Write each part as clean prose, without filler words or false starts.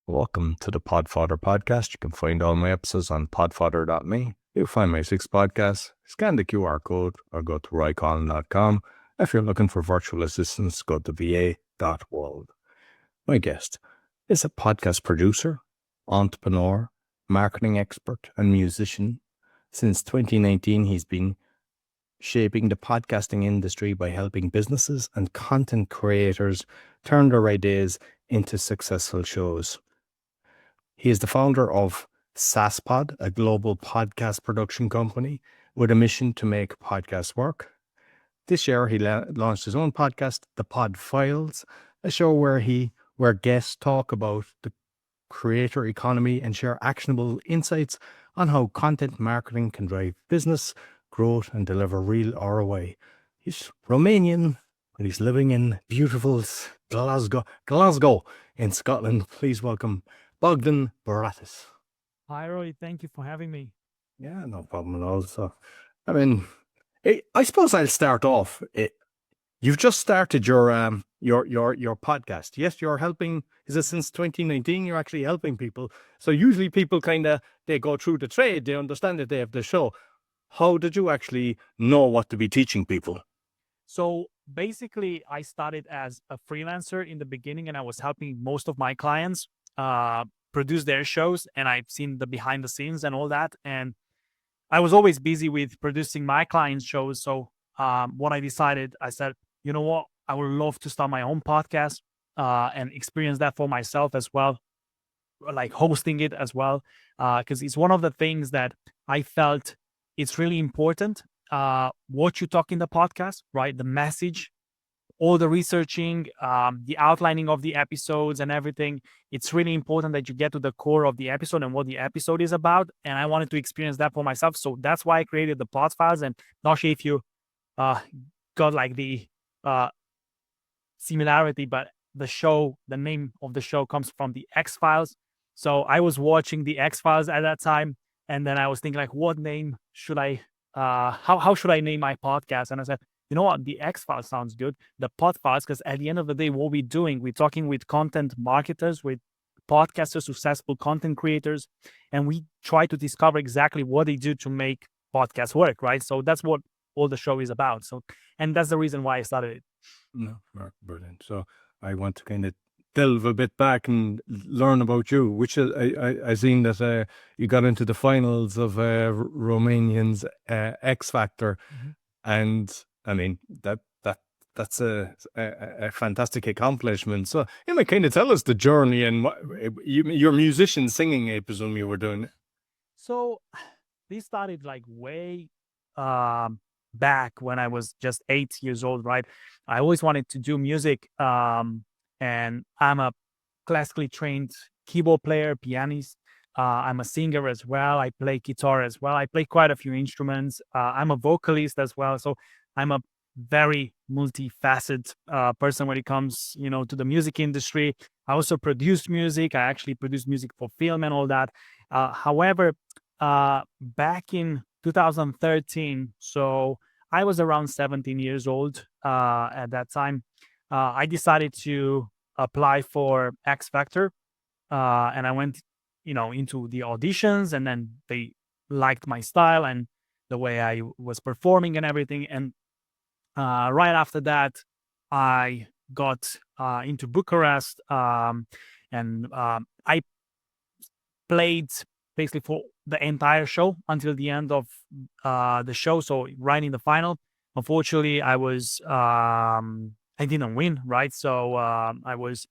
Welcome to the Podfather podcast. You can find all my episodes on podfather.me. You'll find my 6 podcasts. Scan the QR code or go to rycolin.com. If you're looking for virtual assistants, go to va.world. My guest is a podcast producer, entrepreneur, marketing expert, and musician. Since 2019, he's been shaping the podcasting industry by helping businesses and content creators turn their ideas into successful shows. He is the founder of Saspod, a global podcast production company with a mission to make podcasts work. This year, he launched his own podcast, The Pod Files, a show where guests talk about the creator economy and share actionable insights on how content marketing can drive business growth and deliver real ROI. He's Romanian, but he's living in beautiful Glasgow in Scotland. Please welcome Bogdan Bratis. Hi, Roy. Thank you for having me. Yeah, no problem at all. So, I suppose I'll start off. You've just started your podcast. Yes, you're helping. Is it since 2019? You're actually helping people. So usually people they go through the trade. They understand that they have the show. How did you actually know what to be teaching people? So basically, I started as a freelancer in the beginning, and I was helping most of my clients produce their shows, and I've seen the behind the scenes and all that. And I was always busy with producing my clients' shows. So what I decided, I said, you know what? I would love to start my own podcast and experience that for myself as well, like hosting it as well, because it's one of the things that I felt it's really important. What you talk in the podcast, right? The message, all the researching, the outlining of the episodes and everything. It's really important that you get to the core of the episode and what the episode is about. And I wanted to experience that for myself. So that's why I created the pod files. And not sure if you got like the similarity, but the name of the show comes from the X Files. So I was watching the X Files at that time. And then I was thinking like, what name should I, how should I name my podcast? And I said, you know what, the X Files sounds good. The pod files, because at the end of the day, what we're doing, we're talking with content marketers, with podcasters, successful content creators, and we try to discover exactly what they do to make podcasts work, right? So that's what all the show is about. So, and that's the reason why I started it. No, brilliant. So I want to kind of delve a bit back and learn about you, which I seen that you got into the finals of Romanian's X Factor, and I mean that's a fantastic accomplishment. So you might kind of tell us the journey and what your musician singing, I presume you were doing. So this started like way back when I was just 8 years old, right? I always wanted to do music, and I'm a classically trained keyboard player, pianist. I'm a singer as well. I play guitar as well. I play quite a few instruments. I'm a vocalist as well. So I'm a very multifaceted person when it comes, to the music industry. I also produce music. I actually produce music for film and all that. However, back in 2013, so I was around 17 years old at that time. I decided to apply for X Factor, and I went, into the auditions, and then they liked my style and the way I was performing and everything. And right after that, I got into Bucharest, and I played basically for the entire show until the end of the show. So right in the final, unfortunately, I didn't win, right? So I was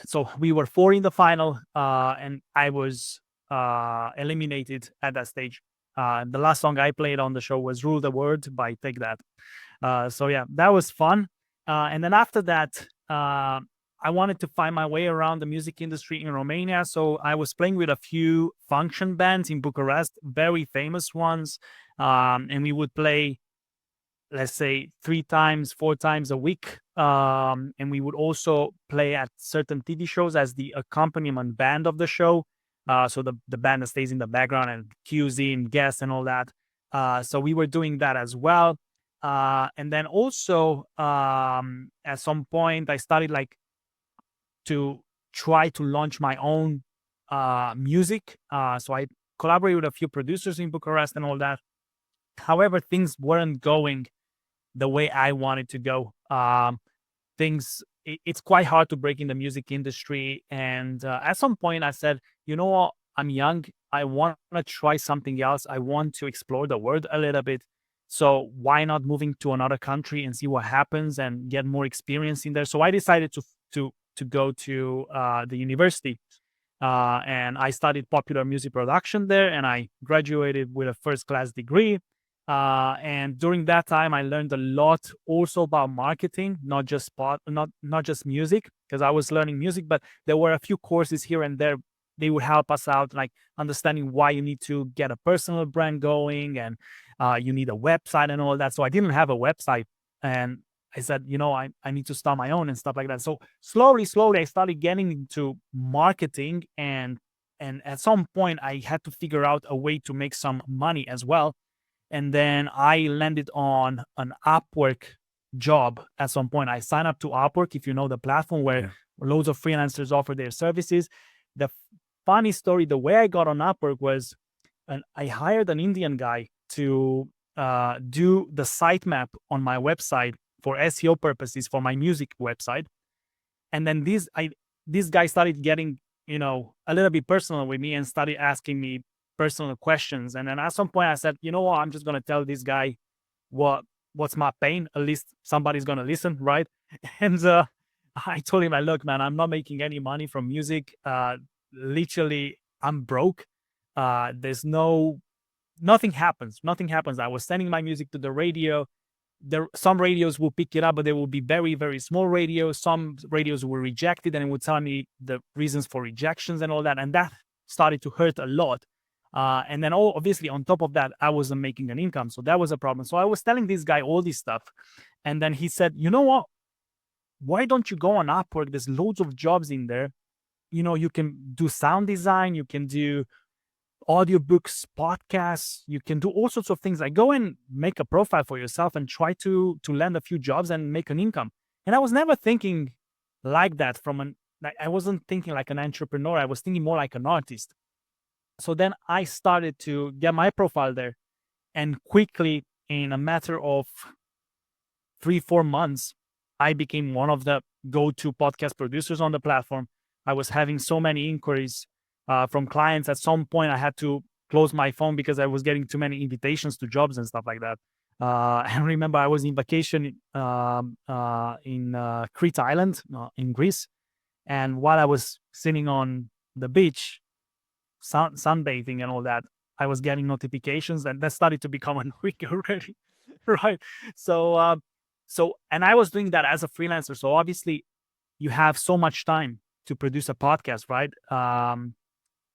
so we were 4 in the final, and I was eliminated at that stage. The last song I played on the show was Rule the World by Take That. So yeah, that was fun. And then after that, I wanted to find my way around the music industry in Romania. So I was playing with a few function bands in Bucharest, very famous ones. And we would play, let's say, 3 times, 4 times a week. And we would also play at certain TV shows as the accompaniment band of the show. So the band that stays in the background and cues in guests and all that. So we were doing that as well. And then also at some point I started like to try to launch my own music. So I collaborated with a few producers in Bucharest and all that. However, things weren't going the way I wanted to go. It's quite hard to break in the music industry. And at some point I said, you know what, I'm young. I want to try something else. I want to explore the world a little bit. So why not moving to another country and see what happens and get more experience in there? So I decided to go to the university. And I studied popular music production there, and I graduated with a first-class degree. And during that time, I learned a lot also about marketing, not just music, because I was learning music, but there were a few courses here and there. They would help us out, like understanding why you need to get a personal brand going, and you need a website and all that. So I didn't have a website, and I said, you know, I need to start my own and stuff like that. So slowly, I started getting into marketing, and at some point I had to figure out a way to make some money as well. And then I landed on an Upwork job at some point. I signed up to Upwork, if you know the platform where loads of freelancers offer their services. The funny story, the way I got on Upwork was, I hired an Indian guy to do the sitemap on my website for SEO purposes for my music website. And then this guy started getting, you know, a little bit personal with me and started asking me personal questions. And then at some point I said, you know what, I'm just going to tell this guy what's my pain. At least somebody's going to listen, right? And I told him, look, man, I'm not making any money from music. Literally, I'm broke. Nothing happens. I was sending my music to the radio. Some radios will pick it up, but they will be very, very small radios. Some radios will reject it, and it would tell me the reasons for rejections and all that. And that started to hurt a lot. And then obviously on top of that, I wasn't making an income. So that was a problem. So I was telling this guy all this stuff. And then he said, you know what? Why don't you go on Upwork? There's loads of jobs in there. You know, you can do sound design, you can do audiobooks, podcasts, you can do all sorts of things. Like, go and make a profile for yourself and try to land a few jobs and make an income. And I was never thinking like that I wasn't thinking like an entrepreneur. I was thinking more like an artist. So then I started to get my profile there, and quickly, in a matter of 3-4 months, I became one of the go-to podcast producers on the platform. I was having so many inquiries from clients. At some point, I had to close my phone because I was getting too many invitations to jobs and stuff like that. I remember I was in vacation in Crete Island in Greece. And while I was sitting on the beach, sunbathing and all that, I was getting notifications, and that started to become annoying already, right? So, and I was doing that as a freelancer. So obviously, you have so much time to produce a podcast, right?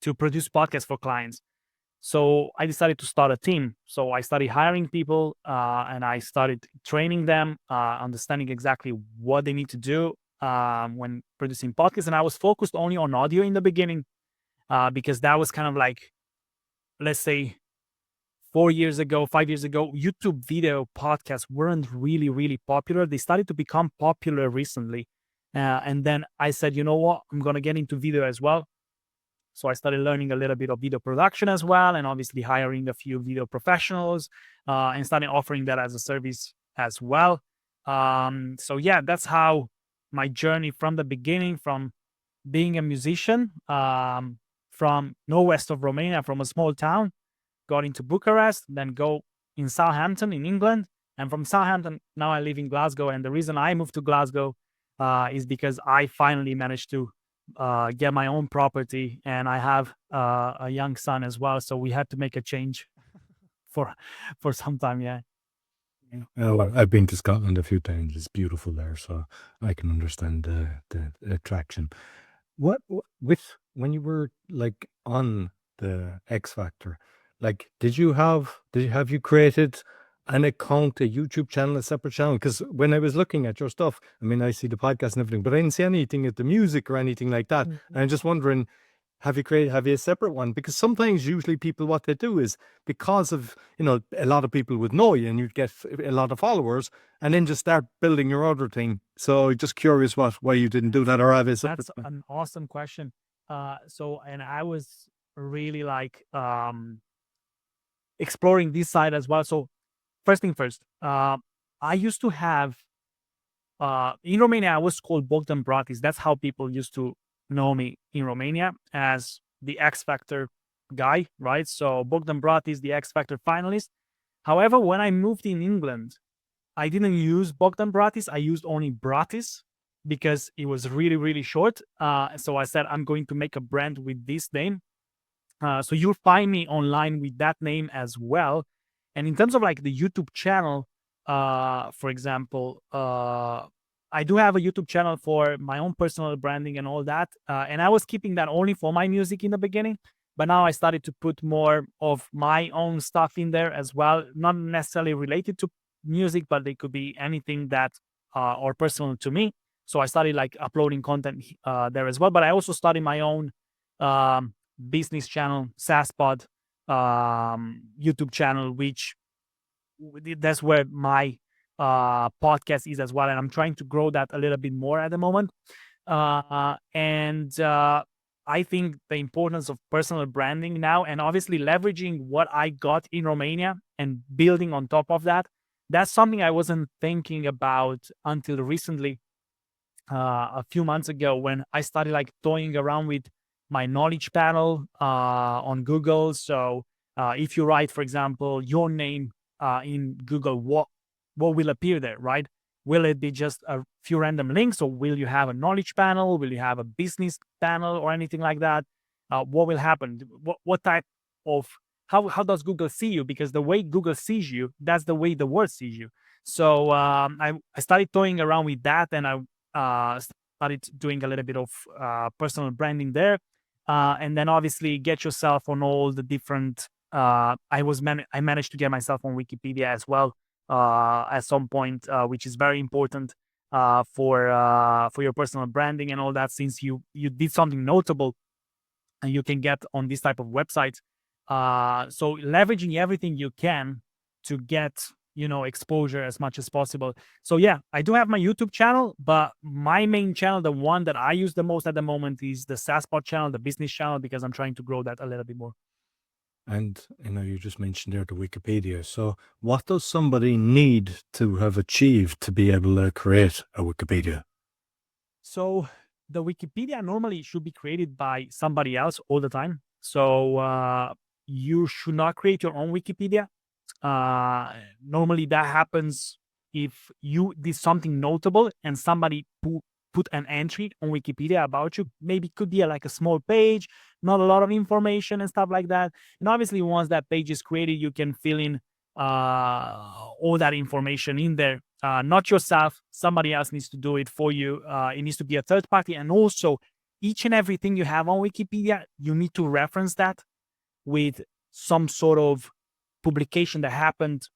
To produce podcasts for clients. So I decided to start a team. So I started hiring people, and I started training them, understanding exactly what they need to do when producing podcasts. And I was focused only on audio in the beginning, because that was kind of like, let's say, 5 years ago, YouTube video podcasts weren't really, really popular. They started to become popular recently. And then I said, you know what, I'm going to get into video as well. So I started learning a little bit of video production as well, and obviously hiring a few video professionals, and started offering that as a service as well. So yeah, that's how my journey from the beginning, from being a musician, from northwest of Romania, from a small town, got into Bucharest, then go in Southampton in England. And from Southampton, now I live in Glasgow. And the reason I moved to Glasgow is because I finally managed to get my own property, and I have a young son as well. So we had to make a change for some time. Yeah. Well, I've been to Scotland a few times. It's beautiful there, so I can understand the attraction. When you were like on the X Factor, like, did you have you created an account, a YouTube channel, a separate channel? Because when I was looking at your stuff, I mean, I see the podcast and everything, but I didn't see anything at the music or anything like that. And I'm just wondering, have you a separate one? Because sometimes usually people, what they do is, because of, a lot of people would know you and you'd get a lot of followers, and then just start building your other thing. So just curious why you didn't do that, or have a separate That's an awesome question. And I was really like exploring this side as well. So first thing first, I used to have in Romania, I was called Bogdan Bratis. That's how people used to know me in Romania, as the X Factor guy, right? So Bogdan Bratis, the X Factor finalist. However, when I moved in England, I didn't use Bogdan Bratis. I used only Bratis because it was really, really short. So I said, I'm going to make a brand with this name. So you'll find me online with that name as well. And in terms of like the YouTube channel, for example, I do have a YouTube channel for my own personal branding and all that. And I was keeping that only for my music in the beginning. But now I started to put more of my own stuff in there as well, not necessarily related to music, but they could be anything that are personal to me. So I started like uploading content there as well. But I also started my own business channel, Saspod YouTube channel, which that's where my podcast is as well. And I'm trying to grow that a little bit more at the moment. I think the importance of personal branding now, and obviously leveraging what I got in Romania and building on top of that, that's something I wasn't thinking about until recently, a few months ago, when I started like toying around with my knowledge panel on Google. So if you write, for example, your name in Google, what will appear there, right? Will it be just a few random links, or will you have a knowledge panel? Will you have a business panel or anything like that? What will happen? What type of, how does Google see you? Because the way Google sees you, that's the way the world sees you. So I started toying around with that, and I started doing a little bit of personal branding there. And then obviously get yourself on all the different, I managed to get myself on Wikipedia as well at some point, which is very important for your personal branding and all that, since you did something notable and you can get on this type of websites. So leveraging everything you can to get exposure as much as possible. So yeah, I do have my YouTube channel, but my main channel, the one that I use the most at the moment, is the Saspod channel, the business channel, because I'm trying to grow that a little bit more. And you just mentioned there the Wikipedia. So what does somebody need to have achieved to be able to create a Wikipedia? So the Wikipedia normally should be created by somebody else all the time. So you should not create your own Wikipedia. Normally that happens if you did something notable and somebody put an entry on Wikipedia about you. Maybe it could be like a small page, not a lot of information and stuff like that. And obviously once that page is created, you can fill in all that information in there. Not yourself, somebody else needs to do it for you. It needs to be a third party. And also each and everything you have on Wikipedia, you need to reference that with some sort of publication that happened.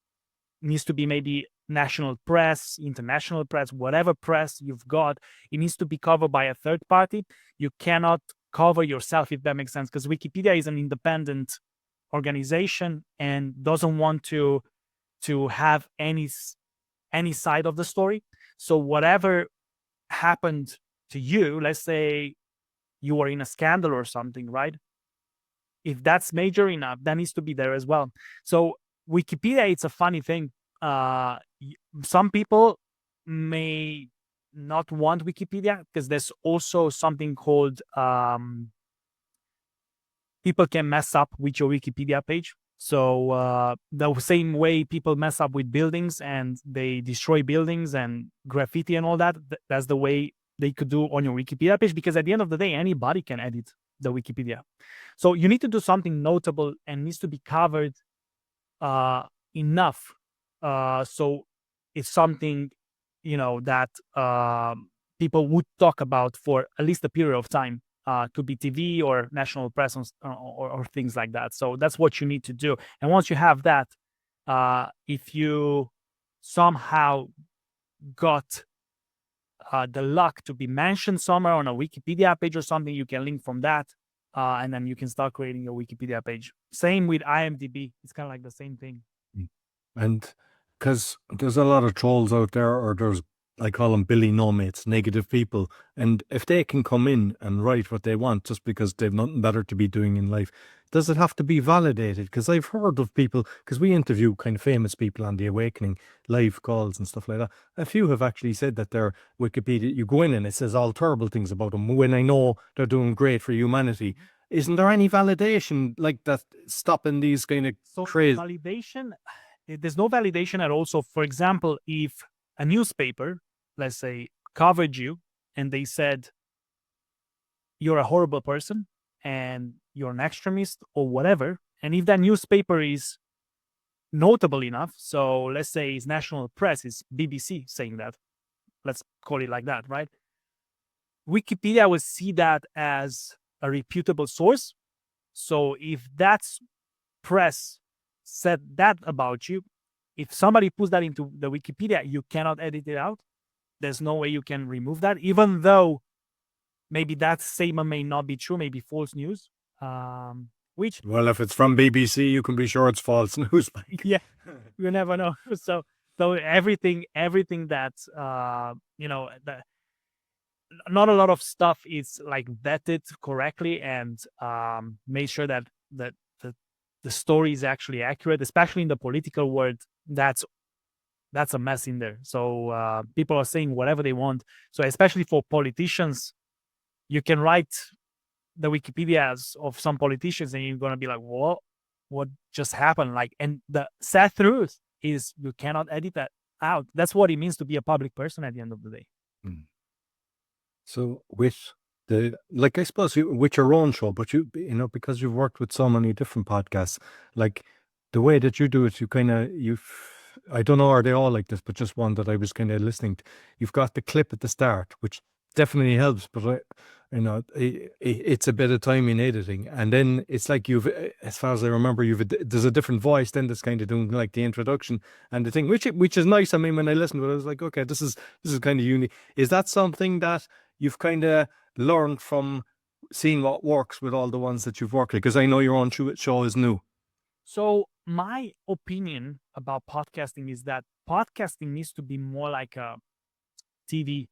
It needs to be maybe national press, international press, whatever press you've got. It needs to be covered by a third party. You cannot cover yourself, if that makes sense, because Wikipedia is an independent organization and doesn't want to have any side of the story. So whatever happened to you, let's say you were in a scandal or something, right? If that's major enough, that needs to be there as well. So Wikipedia, it's a funny thing. Some people may not want Wikipedia because there's also something called people can mess up with your Wikipedia page. So the same way people mess up with buildings and they destroy buildings and graffiti and all that, that's the way they could do on your Wikipedia page, because at the end of the day, anybody can edit the Wikipedia. So you need to do something notable and needs to be covered enough. So it's something, that people would talk about for at least a period of time. Could be TV or national press or things like that. So that's what you need to do. And once you have that, if you somehow got the luck to be mentioned somewhere on a Wikipedia page or something, you can link from that and then you can start creating your Wikipedia page. Same with IMDb. It's kind of like the same thing. And because there's a lot of trolls out there, or there's, I call them Billy No-Mates, negative people. And if they can come in and write what they want just because they've nothing better to be doing in life, does it have to be validated? Because I've heard of people, because we interview kind of famous people on The Awakening live calls and stuff like that. A few have actually said that their Wikipedia, you go in and it says all terrible things about them when I know they're doing great for humanity. Isn't there any validation like that stopping these kind of crazy? Validation, there's no validation at all. So, for example, if a newspaper, let's say, covered you and they said you're a horrible person and you're an extremist or whatever, and if that newspaper is notable enough, so let's say it's national press, it's BBC saying that, let's call it like that, right? Wikipedia will see that as a reputable source. So if that's press said that about you, if somebody puts that into the Wikipedia, you cannot edit it out. There's no way you can remove that, even though maybe that statement may not be true, maybe false news. Which, well, if it's from BBC, you can be sure it's false news. yeah, you never know. So everything that that not a lot of stuff is like vetted correctly and made sure that the story is actually accurate, especially in the political world. That's a mess in there. So people are saying whatever they want. So especially for politicians, you can write the Wikipedias of some politicians and you're going to be like, what just happened? Like, and the sad truth is you cannot edit that out. That's what it means to be a public person at the end of the day. So with I suppose with your own show, but you know, because you've worked with so many different podcasts, like the way that you do it, I don't know, are they all like this, but just one that I was kind of listening to, you've got the clip at the start, which definitely helps, but it's a bit of time in editing, and then it's like as far as I remember, there's a different voice then that's kind of doing like the introduction and the thing, which is nice. I mean, when I listened to it, I was like, okay, this is kind of unique. Is that something that you've kind of learned from seeing what works with all the ones that you've worked with? Because I know your own show is new. So my opinion about podcasting is that podcasting needs to be more like a TV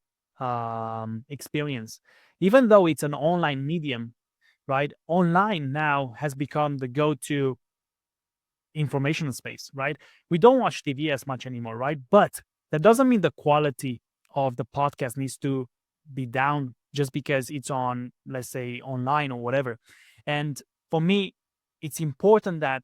experience, even though it's an online medium, right? Online now has become the go-to information space, right? We don't watch TV as much anymore, right? But that doesn't mean the quality of the podcast needs to be down just because it's on, let's say, online or whatever. And for me, it's important that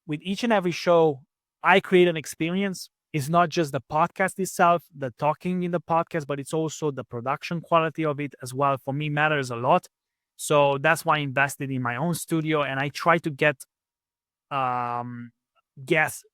with each and every show, I create an experience. It's not just the podcast itself, the talking in the podcast, but it's also the production quality of it as well. For me, matters a lot. So that's why I invested in my own studio, and I try to get guests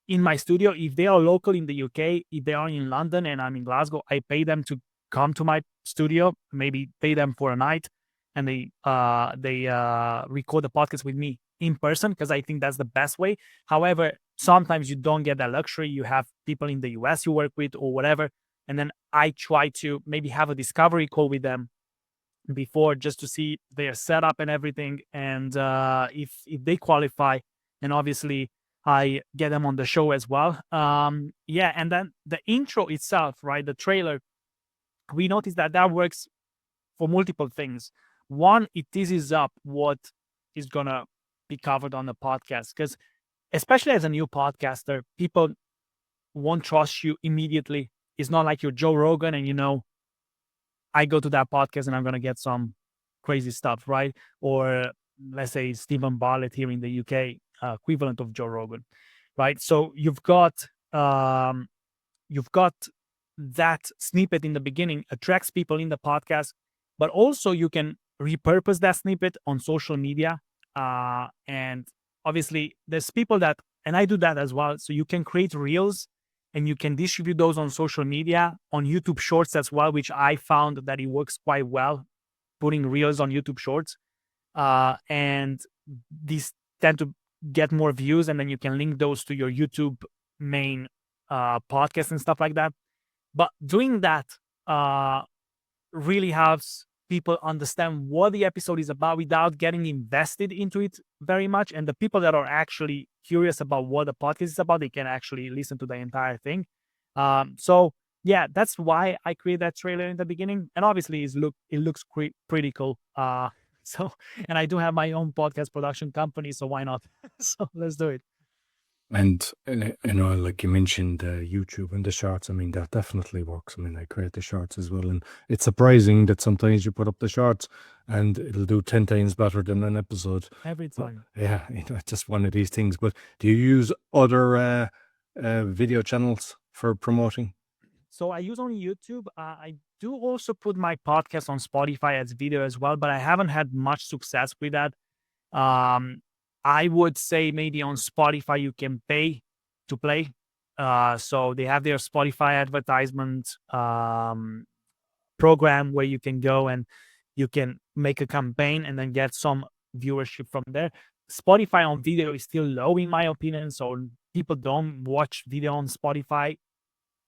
in my studio. If they are local in the UK, if they are in London and I'm in Glasgow, I pay them to come to my studio, maybe pay them for a night, and they record the podcast with me in person, because I think that's the best way. However, sometimes you don't get that luxury. You have people in the US you work with or whatever, and then I try to maybe have a discovery call with them before, just to see their setup and everything, and if they qualify, and obviously I get them on the show as well. And then the intro itself, right, the trailer, we noticed that works for multiple things. One, it teases up what is gonna be covered on the podcast, because especially as a new podcaster, people won't trust you immediately. It's not like you're Joe Rogan and I go to that podcast and I'm gonna get some crazy stuff, right? Or let's say Stephen Bartlett here in the UK, equivalent of Joe Rogan, right? So you've got that snippet in the beginning, attracts people in the podcast, but also you can repurpose that snippet on social media. And obviously there's people that, and I do that as well. So you can create reels and you can distribute those on social media, on YouTube Shorts as well, which I found that it works quite well, putting reels on YouTube Shorts. And these tend to get more views, and then you can link those to your YouTube main podcast and stuff like that. But doing that really helps people understand what the episode is about without getting invested into it very much. And the people that are actually curious about what the podcast is about, they can actually listen to the entire thing. So yeah, that's why I create that trailer in the beginning. And obviously it looks pretty cool. So, and I do have my own podcast production company, so why not? So let's do it. And like you mentioned, YouTube and the shorts. I mean, that definitely works. I mean, I create the shorts as well, and it's surprising that sometimes you put up the shorts and it'll do 10 times better than an episode Every time. Yeah, it's just one of these things. But do you use other video channels for promoting? So I use only YouTube. I do also put my podcast on Spotify as video as well, but I haven't had much success with that. I would say maybe on Spotify you can pay to play. So they have their Spotify advertisement program where you can go and you can make a campaign and then get some viewership from there. Spotify on video is still low in my opinion, so people don't watch video on Spotify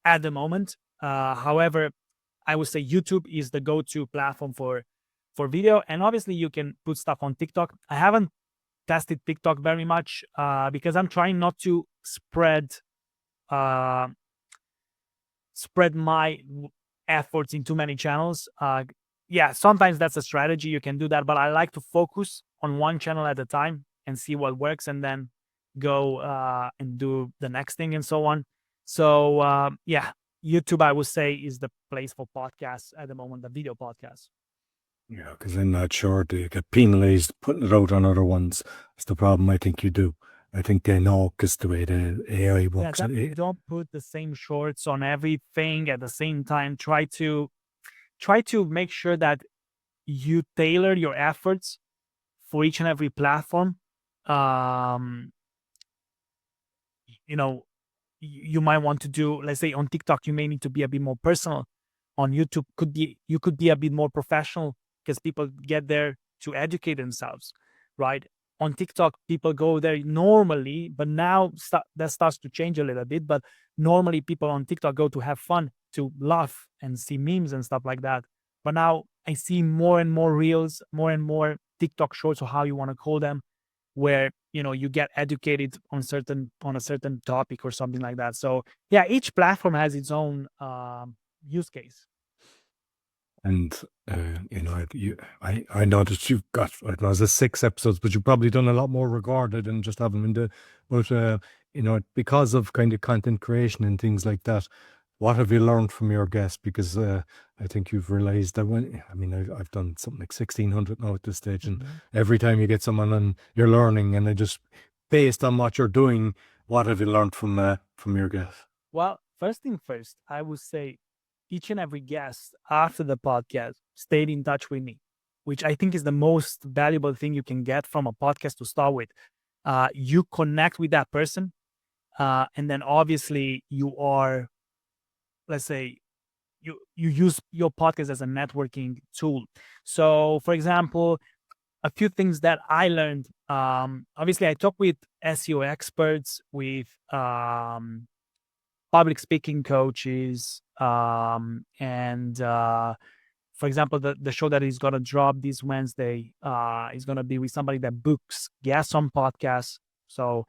at the moment. However, I would say YouTube is the go-to platform for video, and obviously you can put stuff on TikTok. I haven't tested TikTok very much because I'm trying not to spread my efforts in too many channels. Yeah, sometimes that's a strategy. You can do that, but I like to focus on one channel at a time and see what works, and then go and do the next thing and so on. So yeah, YouTube, I would say, is the place for podcasts at the moment, the video podcasts. Yeah, because I'm not sure they get penalized putting it out on other ones. That's the problem I think you do. I think they know because the way the AI works. Yeah, don't put the same shorts on everything at the same time. Try to make sure that you tailor your efforts for each and every platform. You might want to do, let's say on TikTok, you may need to be a bit more personal. On YouTube, you could be a bit more professional because people get there to educate themselves, right? On TikTok, people go there normally, but now that starts to change a little bit. But normally, people on TikTok go to have fun, to laugh and see memes and stuff like that. But now I see more and more reels, more and more TikTok shorts, or how you want to call them, where you get educated on a certain topic or something like that. So yeah, each platform has its own use case. And I know that you've got, I don't know, is it 6 episodes, but you've probably done a lot more regarded than just have them in the. But because of kind of content creation and things like that, what have you learned from your guests? Because I think you've realized that I've done something like 1,600 now at this stage, and every time you get someone and you're learning, and just based on what you're doing, what have you learned from your guests? Well, first thing first, I would say each and every guest after the podcast stayed in touch with me, which I think is the most valuable thing you can get from a podcast to start with. You connect with that person, and then obviously you are, let's say, you use your podcast as a networking tool. So, for example, a few things that I learned. Obviously, I talk with SEO experts, with public speaking coaches, and for example, the show that is going to drop this Wednesday is going to be with somebody that books guests on podcasts. So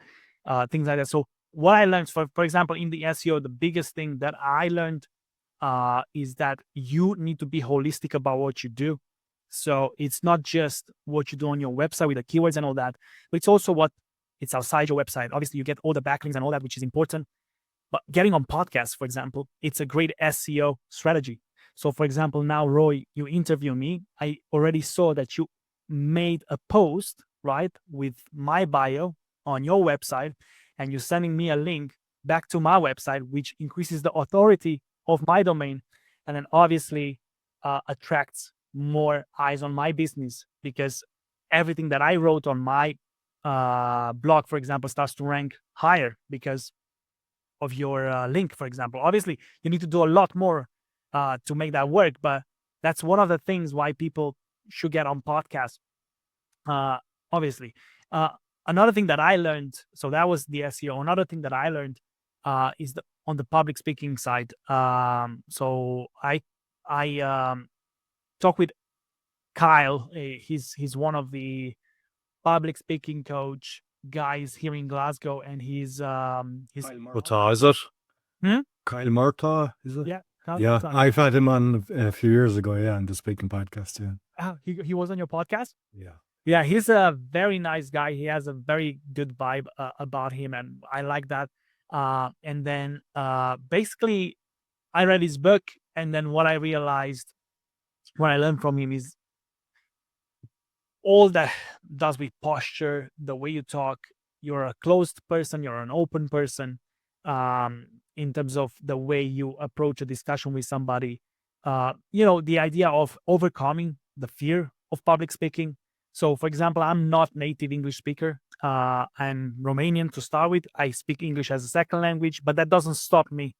things like that. So what I learned, for example, in the SEO, the biggest thing that I learned is that you need to be holistic about what you do. So it's not just what you do on your website with the keywords and all that, but it's also it's outside your website. Obviously, you get all the backlinks and all that, which is important. But getting on podcasts, for example, it's a great SEO strategy. So, for example, now, Roy, you interview me. I already saw that you made a post, right, with my bio on your website, and you're sending me a link back to my website, which increases the authority of my domain, and then obviously attracts more eyes on my business, because everything that I wrote on my blog, for example, starts to rank higher because of your link, for example. Obviously, you need to do a lot more to make that work, but that's one of the things why people should get on podcasts. Obviously, another thing that I learned, so that was the SEO. Another thing that I learned is on the public speaking side. So I talk with Kyle. He's one of the public speaking coach guys here in Glasgow, and he's Kyle Murtaugh, is it? Hmm? Kyle Murtaugh, is it? yeah Kyle, Yeah, sorry. I've had him on a few years ago, on the speaking podcast, He was on your podcast. Yeah. Yeah, he's a very nice guy. He has a very good vibe about him, and I like that. And then basically, I read his book, and then what I realized, what I learned from him is all that does with posture, the way you talk. You're a closed person, you're an open person, in terms of the way you approach a discussion with somebody. The idea of overcoming the fear of public speaking. So, for example, I'm not native English speaker. I'm Romanian to start with. I speak English as a second language, but that doesn't stop me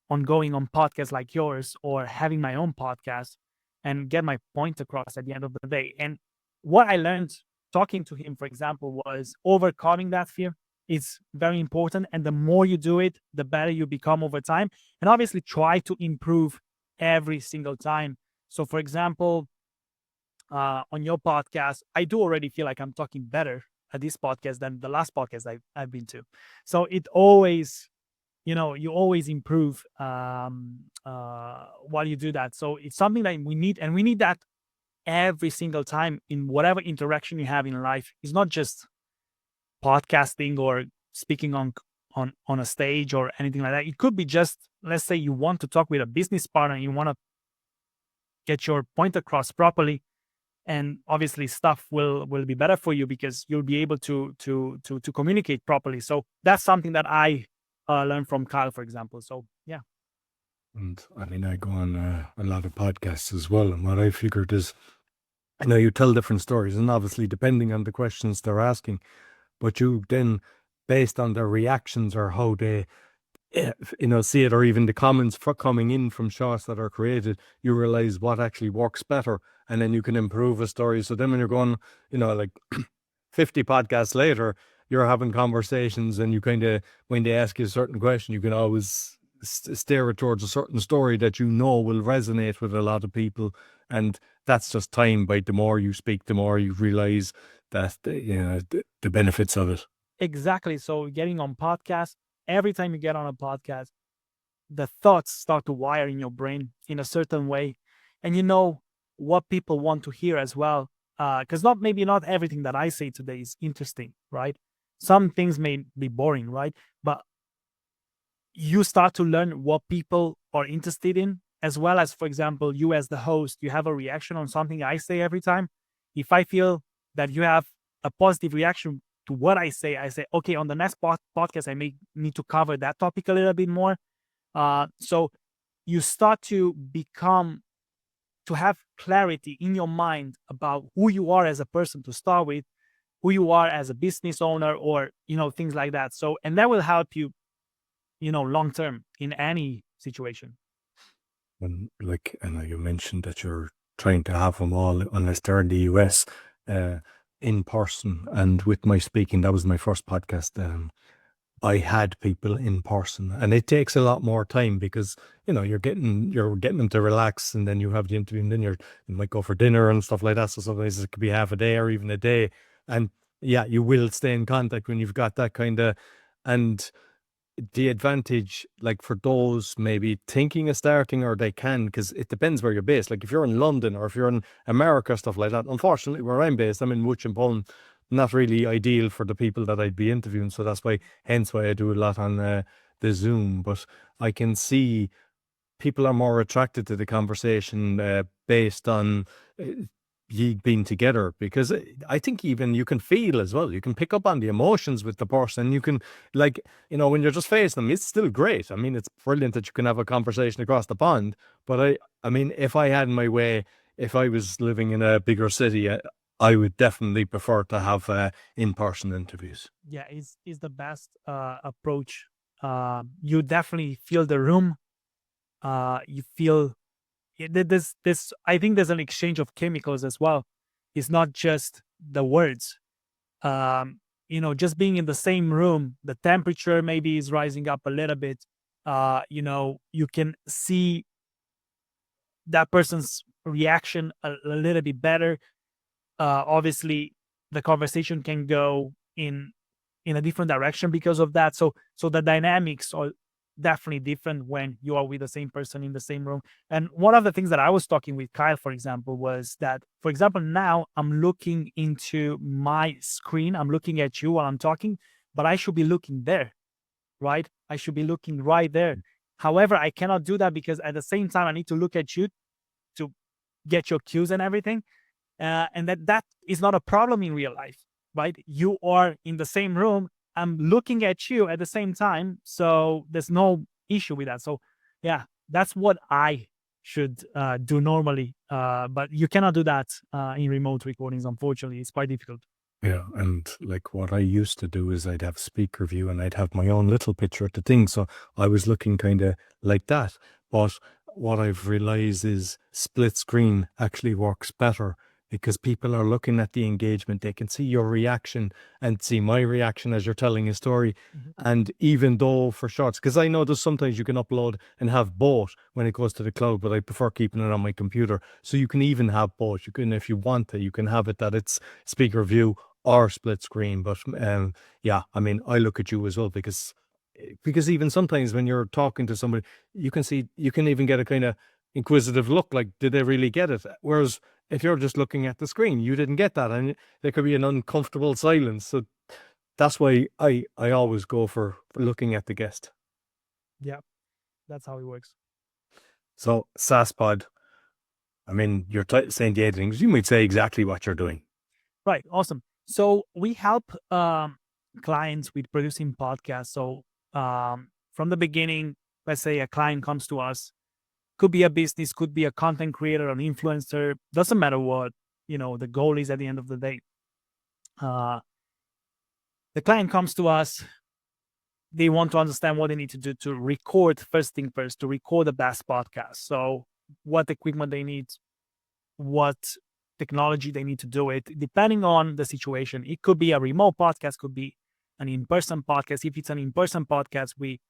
on going on podcasts like yours or having my own podcast and get my point across at the end of the day. And what I learned talking to him, for example, was overcoming that fear is very important. And the more you do it, the better you become over time. And obviously try to improve every single time. So, for example, on your podcast, I do already feel like I'm talking better at this podcast than the last podcast I've been to. So it always, you always improve while you do that. So it's something that we need, and we need that every single time in whatever interaction you have in life. It's not just podcasting or speaking on a stage or anything like that. It could be just, let's say you want to talk with a business partner and you want to get your point across properly, and obviously stuff will be better for you because you'll be able to communicate properly. So that's something that I learned from Kyle, for example. So yeah. And I mean, I go on a lot of podcasts as well, and what I figured is, you tell different stories, and obviously depending on the questions they're asking, but you then, based on their reactions or how they see it, or even the comments for coming in from shots that are created, you realize what actually works better, and then you can improve a story. So then when you're going, like 50 podcasts later, you're having conversations, and you kind of, when they ask you a certain question, you can always steer it towards a certain story that will resonate with a lot of people. And that's just time. By the more you speak, the more you realize that the benefits of it. Exactly. So getting on podcasts, every time you get on a podcast, the thoughts start to wire in your brain in a certain way, and you know what people want to hear as well. Because maybe not everything that I say today is interesting, right? Some things may be boring, right? But you start to learn what people are interested in, as well as, for example, you as the host, you have a reaction on something I say every time. If I feel that you have a positive reaction to what I say, okay, on the next podcast, I may need to cover that topic a little bit more. So you start to have clarity in your mind about who you are as a person to start with, who you are as a business owner, or, things like that. So, and that will help you, long term in any situation. And you mentioned that you're trying to have them all, unless they're in the US, in person. And with my speaking, that was my first podcast. I had people in person, and it takes a lot more time because you're getting them to relax, and then you have the interview, and then you might go for dinner and stuff like that. So sometimes it could be half a day or even a day, and you will stay in contact when you've got that kind of. And the advantage, like for those maybe thinking of starting, or they can, because it depends where you're based. Like if you're in London or if you're in America, stuff like that. Unfortunately, where I'm based, I'm in Wuchimpolen, not really ideal for the people that I'd be interviewing. So that's hence why I do a lot on the Zoom. But I can see people are more attracted to the conversation based on ye being together, because I think even you can feel as well, you can pick up on the emotions with the person. You can, when you're just facing them, it's still great. I mean, it's brilliant that you can have a conversation across the pond, but I mean, if I had my way, if I was living in a bigger city, I would definitely prefer to have in-person interviews. Yeah, is the best approach. You definitely feel the room. You feel this. I think there's an exchange of chemicals as well. It's not just the words. Just being in the same room, the temperature maybe is rising up a little bit. You can see that person's reaction a little bit better. Obviously, the conversation can go in a different direction because of that. So the dynamics are definitely different when you are with the same person in the same room. And one of the things that I was talking with Kyle, for example, was that, for example, now I'm looking into my screen, I'm looking at you while I'm talking, but I should be looking there, right? I should be looking right there. However, I cannot do that because at the same time, I need to look at you to get your cues and everything. And that is not a problem in real life, right? You are in the same room. I'm looking at you at the same time. So there's no issue with that. So yeah, that's what I should do normally. But you cannot do that in remote recordings, unfortunately. It's quite difficult. Yeah, and like what I used to do is I'd have speaker view and I'd have my own little picture at the thing. So I was looking kind of like that. But what I've realized is split screen actually works better because people are looking at the engagement. They can see your reaction and see my reaction as you're telling a story. And even though for shorts, because I know there's sometimes you can upload and have both when it goes to the cloud, but I prefer keeping it on my computer. So you can even have both. You can, if you want to, you can have it that it's speaker view or split screen. But yeah, I mean, I look at you as well because even sometimes when you're talking to somebody, you can see, you can even get a kind of inquisitive look, like, did they really get it? Whereas if you're just looking at the screen, you didn't get that, and there could be an uncomfortable silence. So that's why I always go for looking at the guest. Yeah, that's how it works. So Saspod, I mean, you're saying the editing, you might say exactly what you're doing. Right. Awesome. So we help clients with producing podcasts. So from the beginning, let's say a client comes to us, could be a business, could be a content creator, an influencer, doesn't matter what, the goal is at the end of the day. The client comes to us, they want to understand what they need to do to record, first thing first, to record the best podcast. So what equipment they need, what technology they need to do it, depending on the situation. It could be a remote podcast, could be an in-person podcast. If it's an in-person podcast, we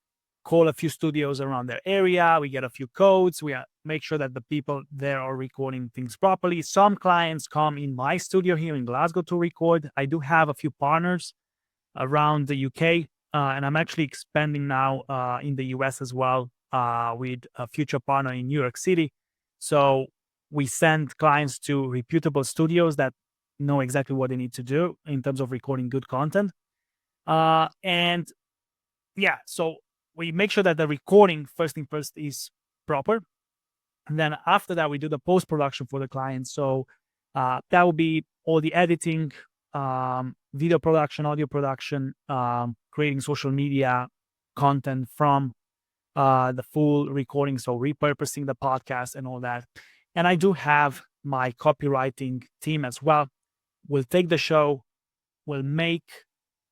call a few studios around their area, we get a few codes, we make sure that the people there are recording things properly. Some clients come in my studio here in Glasgow to record. I do have a few partners around the UK, and I'm actually expanding now in the US as well with a future partner in New York City. So we send clients to reputable studios that know exactly what they need to do in terms of recording good content. And yeah, so we make sure that the recording, first thing first, is proper. And then after that, we do the post-production for the client. So that will be all the editing, video production, audio production, creating social media content from the full recording. So repurposing the podcast and all that. And I do have my copywriting team as well. We'll take the show, we'll make,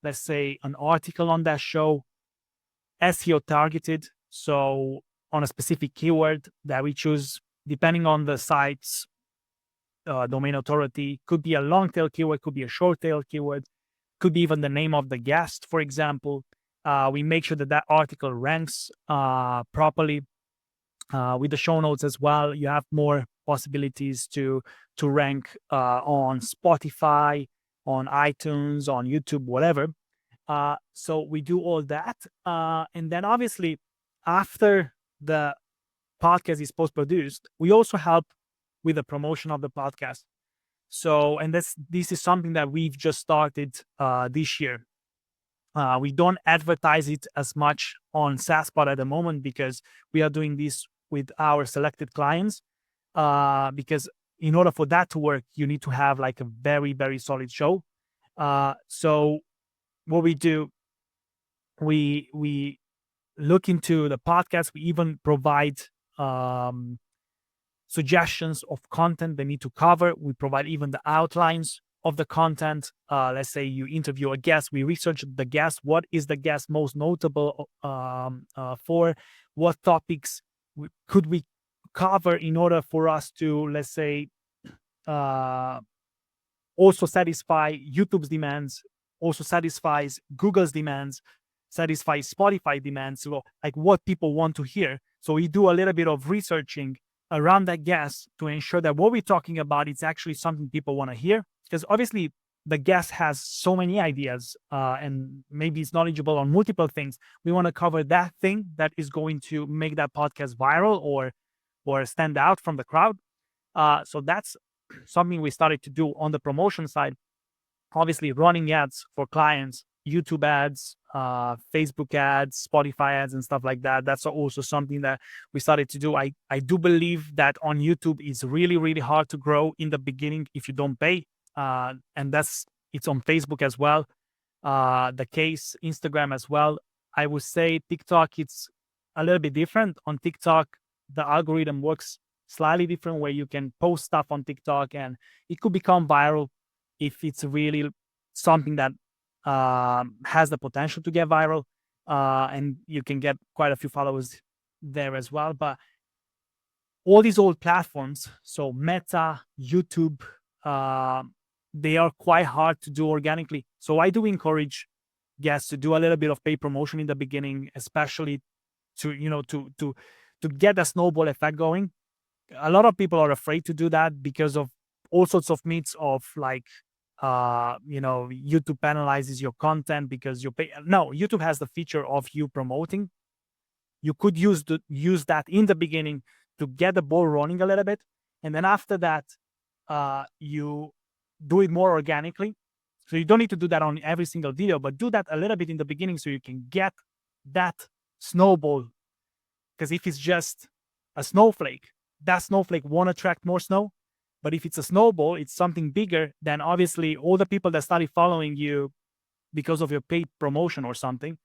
let's say, an article on that show, SEO targeted, so on a specific keyword that we choose, depending on the site's domain authority. Could be a long tail keyword, could be a short tail keyword, could be even the name of the guest, for example. We make sure that article ranks properly. With the show notes as well, you have more possibilities to rank on Spotify, on iTunes, on YouTube, whatever. So we do all that. And then obviously, after the podcast is post-produced, we also help with the promotion of the podcast. So, and this is something that we've just started this year. We don't advertise it as much on Saspod at the moment because we are doing this with our selected clients. Because in order for that to work, you need to have like a very, very solid show. So what we do, we look into the podcast. We even provide suggestions of content they need to cover. We provide even the outlines of the content. Let's say you interview a guest, we research the guest. What is the guest most notable for? What topics could we cover in order for us to, let's say, also satisfy YouTube's demands, also satisfies Google's demands, satisfies Spotify demands, so like what people want to hear. So we do a little bit of researching around that guest to ensure that what we're talking about is actually something people want to hear. Because obviously the guest has so many ideas and maybe it's knowledgeable on multiple things. We want to cover that thing that is going to make that podcast viral or stand out from the crowd. So that's something we started to do on the promotion side. Obviously, running ads for clients, YouTube ads, Facebook ads, Spotify ads, and stuff like that. That's also something that we started to do. I do believe that on YouTube, it's really, really hard to grow in the beginning if you don't pay. And it's on Facebook as well. The case, Instagram as well. I would say TikTok, it's a little bit different. On TikTok, the algorithm works slightly different, where you can post stuff on TikTok and it could become viral if it's really something that has the potential to get viral, and you can get quite a few followers there as well. But all these old platforms, so Meta, YouTube, they are quite hard to do organically. So I do encourage guests to do a little bit of paid promotion in the beginning, especially to get a snowball effect going. A lot of people are afraid to do that because of all sorts of myths of like, YouTube penalizes your content because you pay. No, YouTube has the feature of you promoting. You could use that in the beginning to get the ball running a little bit, and then after that, you do it more organically. So you don't need to do that on every single video, but do that a little bit in the beginning so you can get that snowball. Because if it's just a snowflake, that snowflake won't attract more snow. But if it's a snowball, it's something bigger, then obviously all the people that started following you because of your paid promotion or something,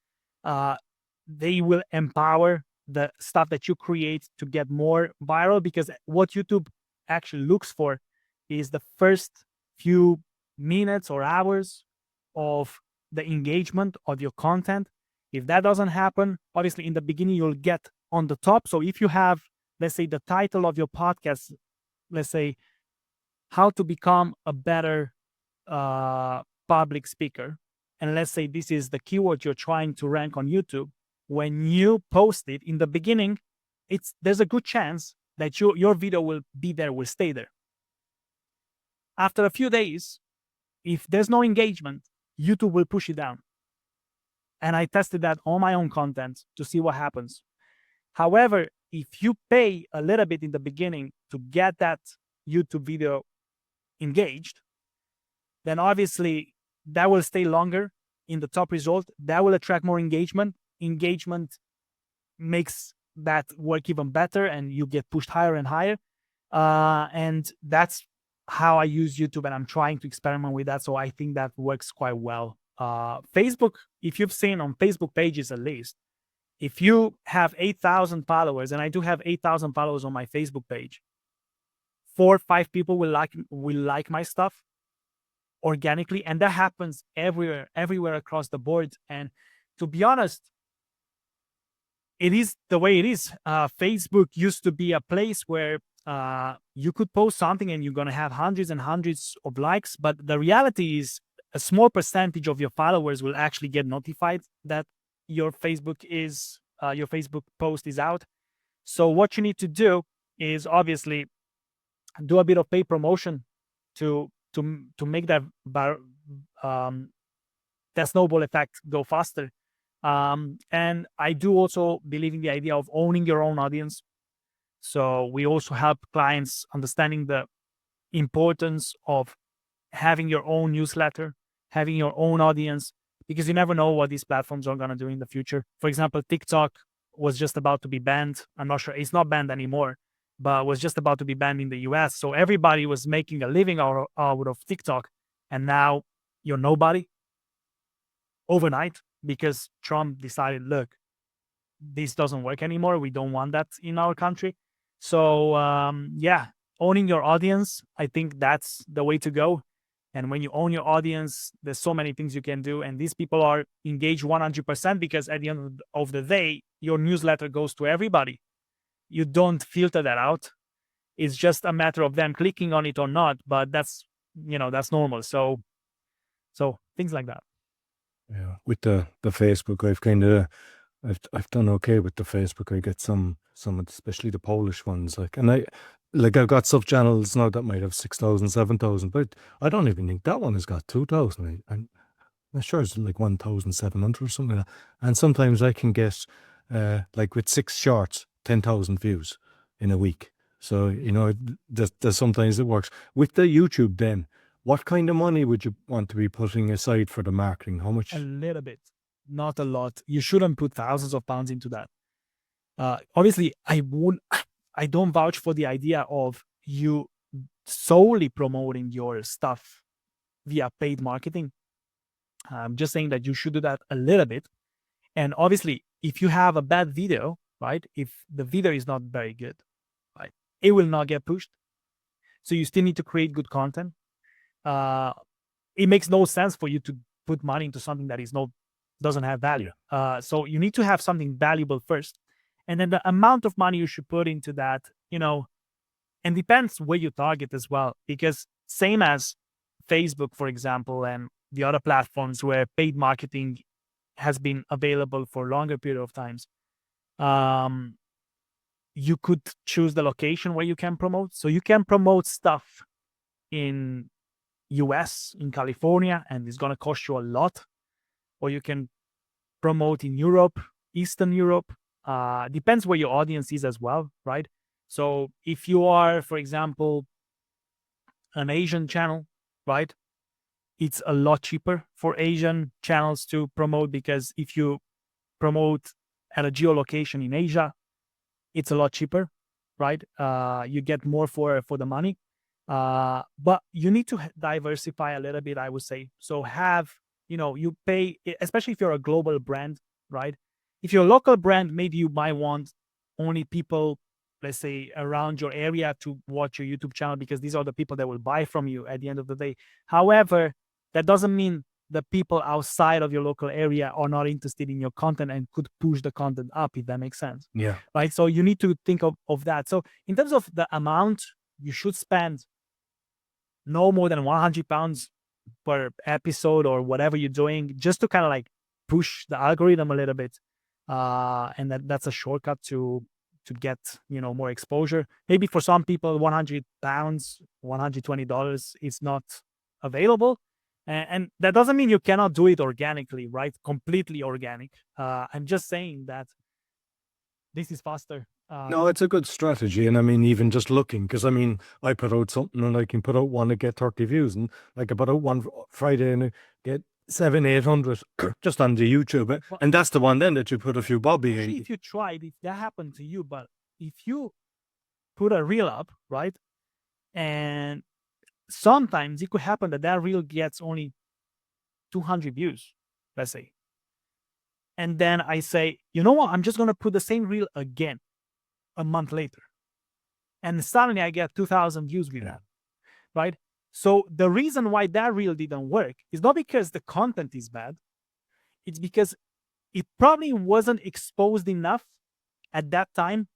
they will empower the stuff that you create to get more viral. Because what YouTube actually looks for is the first few minutes or hours of the engagement of your content. If that doesn't happen, obviously in the beginning, you'll get on the top. So if you have, let's say, the title of your podcast, let's say, how to become a better public speaker, and let's say this is the keyword you're trying to rank on YouTube, when you post it in the beginning, there's a good chance that your video will be there, will stay there. After a few days, if there's no engagement, YouTube will push it down. And I tested that on my own content to see what happens. However, if you pay a little bit in the beginning to get that YouTube video engaged, then obviously that will stay longer in the top result. That will attract more engagement. Engagement makes that work even better, and you get pushed higher and higher. And that's how I use YouTube, and I'm trying to experiment with that. So I think that works quite well. Facebook, if you've seen on Facebook pages, at least, if you have 8,000 followers, and I do have 8,000 followers on my Facebook page, 4 or 5 people will like my stuff organically, and that happens everywhere across the board. And to be honest, it is the way it is. Facebook used to be a place where you could post something and you're going to have hundreds and hundreds of likes, but the reality is a small percentage of your followers will actually get notified that your Facebook post is out. So what you need to do is obviously do a bit of paid promotion to make that snowball effect go faster. And I do also believe in the idea of owning your own audience. So we also help clients understanding the importance of having your own newsletter, having your own audience, because you never know what these platforms are going to do in the future. For example, TikTok was just about to be banned. I'm not sure, it's not banned anymore, but was just about to be banned in the US. So everybody was making a living out of TikTok. And now you're nobody overnight because Trump decided, look, this doesn't work anymore. We don't want that in our country. So owning your audience, I think that's the way to go. And when you own your audience, there's so many things you can do. And these people are engaged 100% because at the end of the day, your newsletter goes to everybody. You don't filter that out. It's just a matter of them clicking on it or not. But that's normal. So things like that. Yeah, with the Facebook, I've kind of I've done okay with the Facebook. I get some especially the Polish ones, and I've got sub channels now that might have 6,000, 7,000, but I don't even think that one has got 2,000. I'm not sure it's like 1,700 or something like that. And sometimes I can get with 6 shorts, 10,000 views in a week. So there's sometimes it works with the YouTube. Then what kind of money would you want to be putting aside for the marketing? How much? A little bit, not a lot. You shouldn't put thousands of pounds into that. Obviously, I don't vouch for the idea of you solely promoting your stuff via paid marketing. I'm just saying that you should do that a little bit. And obviously, if you have a bad video, right? If the video is not very good, right, it will not get pushed. So you still need to create good content. It makes no sense for you to put money into something that doesn't have value. So you need to have something valuable first. And then the amount of money you should put into that, and depends where you target as well. Because same as Facebook, for example, and the other platforms where paid marketing has been available for a longer period of times, you could choose the location where you can promote. So you can promote stuff in US, in California, and it's going to cost you a lot. Or you can promote in Europe, Eastern Europe. Depends where your audience is as well, right? So if you are, for example, an Asian channel, right, it's a lot cheaper for Asian channels to promote, because if you promote at a geolocation in Asia, it's a lot cheaper, right? You get more for the money. But you need to diversify a little bit, I would say. So you pay, especially if you're a global brand, right? If you're a local brand, maybe you might want only people, let's say, around your area to watch your YouTube channel, because these are the people that will buy from you at the end of the day. However, that doesn't mean the people outside of your local area are not interested in your content and could push the content up, if that makes sense. Yeah. Right. So you need to think of that. So in terms of the amount, you should spend no more than £100 per episode or whatever you're doing, just to kind of like push the algorithm a little bit. And that's a shortcut to get more exposure. Maybe for some people, £100, $120 is not available, and that doesn't mean you cannot do it organically, right? Completely organic. I'm just saying that this is faster. No, it's a good strategy. And I mean, even just looking, because I put out something and I can put out one and get 30 views, and like I put out one Friday and I get 700-800 just on the YouTube. And that's the one then that you put a few bob in. If you tried, if that happened to you, but if you put a reel up, right, and sometimes it could happen that reel gets only 200 views, let's say. And then I say, you know what? I'm just going to put the same reel again a month later. And suddenly I get 2,000 views with that, right? So the reason why that reel didn't work is not because the content is bad. It's because it probably wasn't exposed enough at that time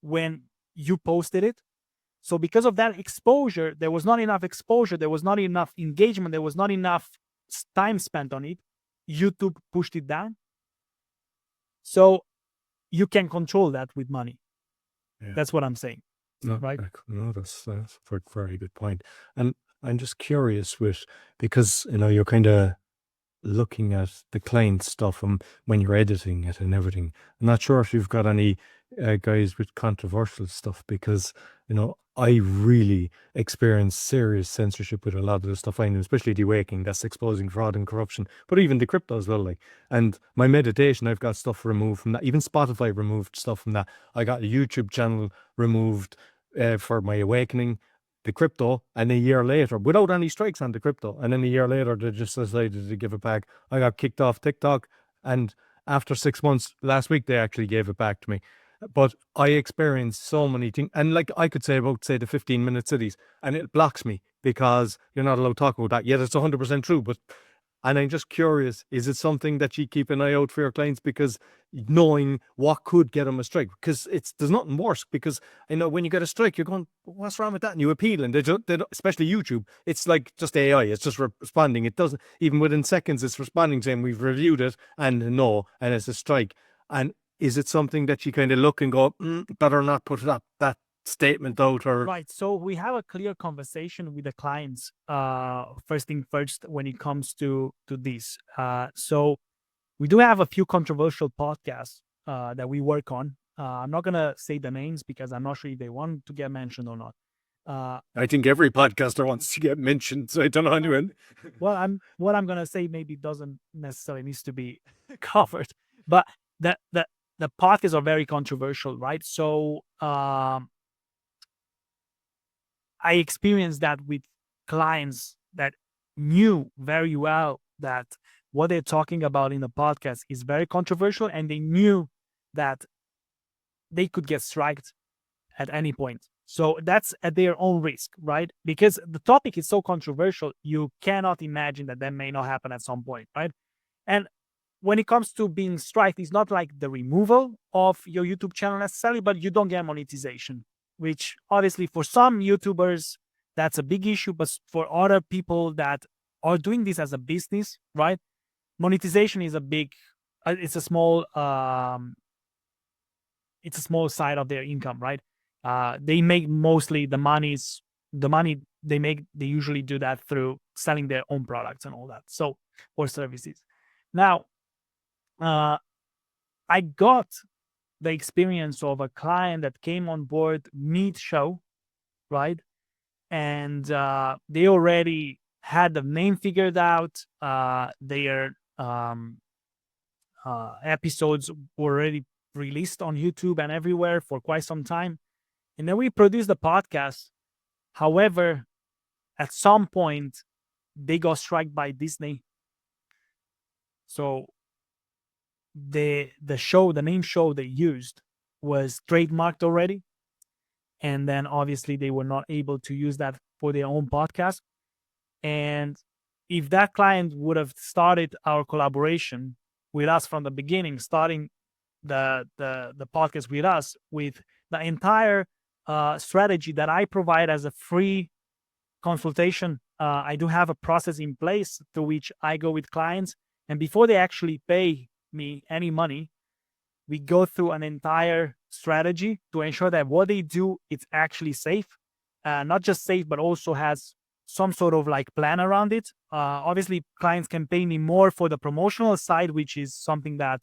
when you posted it. So because of that exposure, there was not enough exposure, there was not enough engagement, there was not enough time spent on it. YouTube pushed it down. So you can control that with money. Yeah. That's what I'm saying. No, right? No, that's a very good point. And I'm just curious because you're kind of looking at the client stuff and when you're editing it and everything. I'm not sure if you've got any guys with controversial stuff, because I really experience serious censorship with a lot of the stuff I know, especially the Awakening that's exposing fraud and corruption, but even the crypto as well. And my meditation, I've got stuff removed from that. Even Spotify removed stuff from that. I got a YouTube channel removed for my Awakening, the crypto, and a year later, without any strikes on the crypto, and then a year later they just decided to give it back. I got kicked off TikTok, and after 6 months, last week, they actually gave it back to me. But I experienced so many things, and I could say about, the 15-minute cities, and it blocks me because you're not allowed to talk about that. Yet it's 100% true, and I'm just curious, is it something that you keep an eye out for your clients, because knowing what could get them a strike? Because there's nothing worse, because I know when you get a strike, you're going, what's wrong with that? And you appeal, and they especially YouTube, it's like just AI, it's just responding. It doesn't, even within seconds, it's responding saying we've reviewed it and no, and it's a strike. And is it something that you kind of look and go, better not put that statement out? Or Right. So we have a clear conversation with the clients. First thing first, when it comes to this. So we do have a few controversial podcasts that we work on. I'm not gonna say the names because I'm not sure if they want to get mentioned or not. I think every podcaster wants to get mentioned, so I don't know anyone. Well, what I'm gonna say maybe doesn't necessarily needs to be covered, but the podcasts are very controversial, right? So I experienced that with clients that knew very well that what they're talking about in the podcast is very controversial, and they knew that they could get striked at any point. So that's at their own risk, right? Because the topic is so controversial, you cannot imagine that may not happen at some point, right? And when it comes to being striked, it's not like the removal of your YouTube channel necessarily, but you don't get monetization, which obviously for some YouTubers, that's a big issue. But for other people that are doing this as a business, right? Monetization is a big, it's a small side of their income, right? They make mostly the money they make, they usually do that through selling their own products and all that. So, or services. Now, I got the experience of a client that came on board mid-show, right? And they already had the name figured out. Their episodes were already released on YouTube and everywhere for quite some time. And then we produced the podcast. However, at some point, they got struck by Disney. So the name show they used was trademarked already. And then obviously they were not able to use that for their own podcast. And if that client would have started our collaboration with us from the beginning, starting the podcast with us, with the entire strategy that I provide as a free consultation, I do have a process in place through which I go with clients, and before they actually pay me any money, we go through an entire strategy to ensure that what they do is actually safe, not just safe, but also has some sort of like plan around it. Obviously, clients can pay me more for the promotional side, which is something that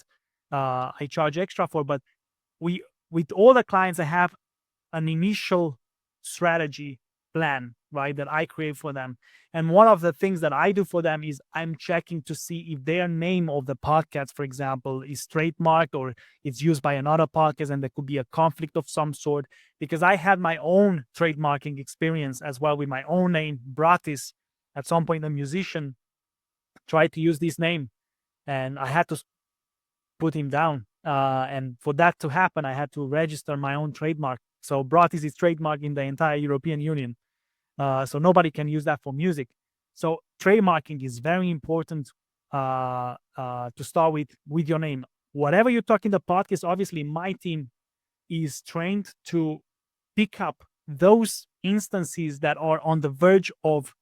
I charge extra for. But with all the clients, I have an initial strategy plan, right, that I create for them. And one of the things that I do for them is I'm checking to see if their name of the podcast, for example, is trademarked or it's used by another podcast, and there could be a conflict of some sort. Because I had my own trademarking experience as well with my own name, Bratis. At some point, a musician tried to use this name, and I had to put him down. And for that to happen, I had to register my own trademark. So Bratis is trademarked in the entire European Union. So nobody can use that for music. So trademarking is very important to start with your name. Whatever you talk in the podcast, obviously my team is trained to pick up those instances that are on the verge of,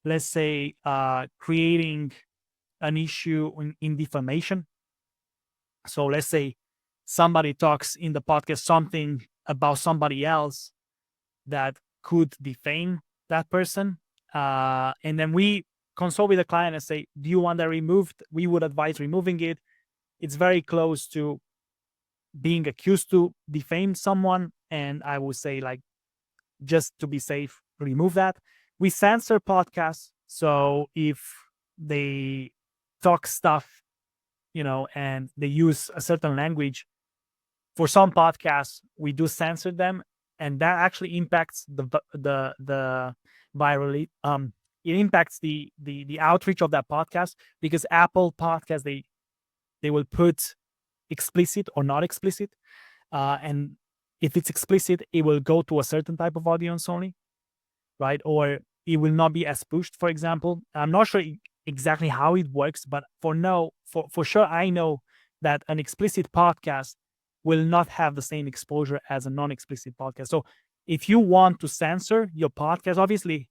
let's say, creating an issue in defamation. So let's say somebody talks in the podcast something about somebody else that could defame that person. And then we consult with the client and say, do you want that removed? We would advise removing it. It's very close to being accused to defame someone. And I would say, like, just to be safe, remove that. We censor podcasts. So if they talk stuff, and they use a certain language, for some podcasts, we do censor them, and that actually impacts the virally. It impacts the outreach of that podcast, because Apple Podcasts, they will put explicit or not explicit, and if it's explicit, it will go to a certain type of audience only, right? Or it will not be as pushed. For example, I'm not sure exactly how it works, but for sure, I know that an explicit podcast will not have the same exposure as a non-explicit podcast. So if you want to censor your podcast, obviously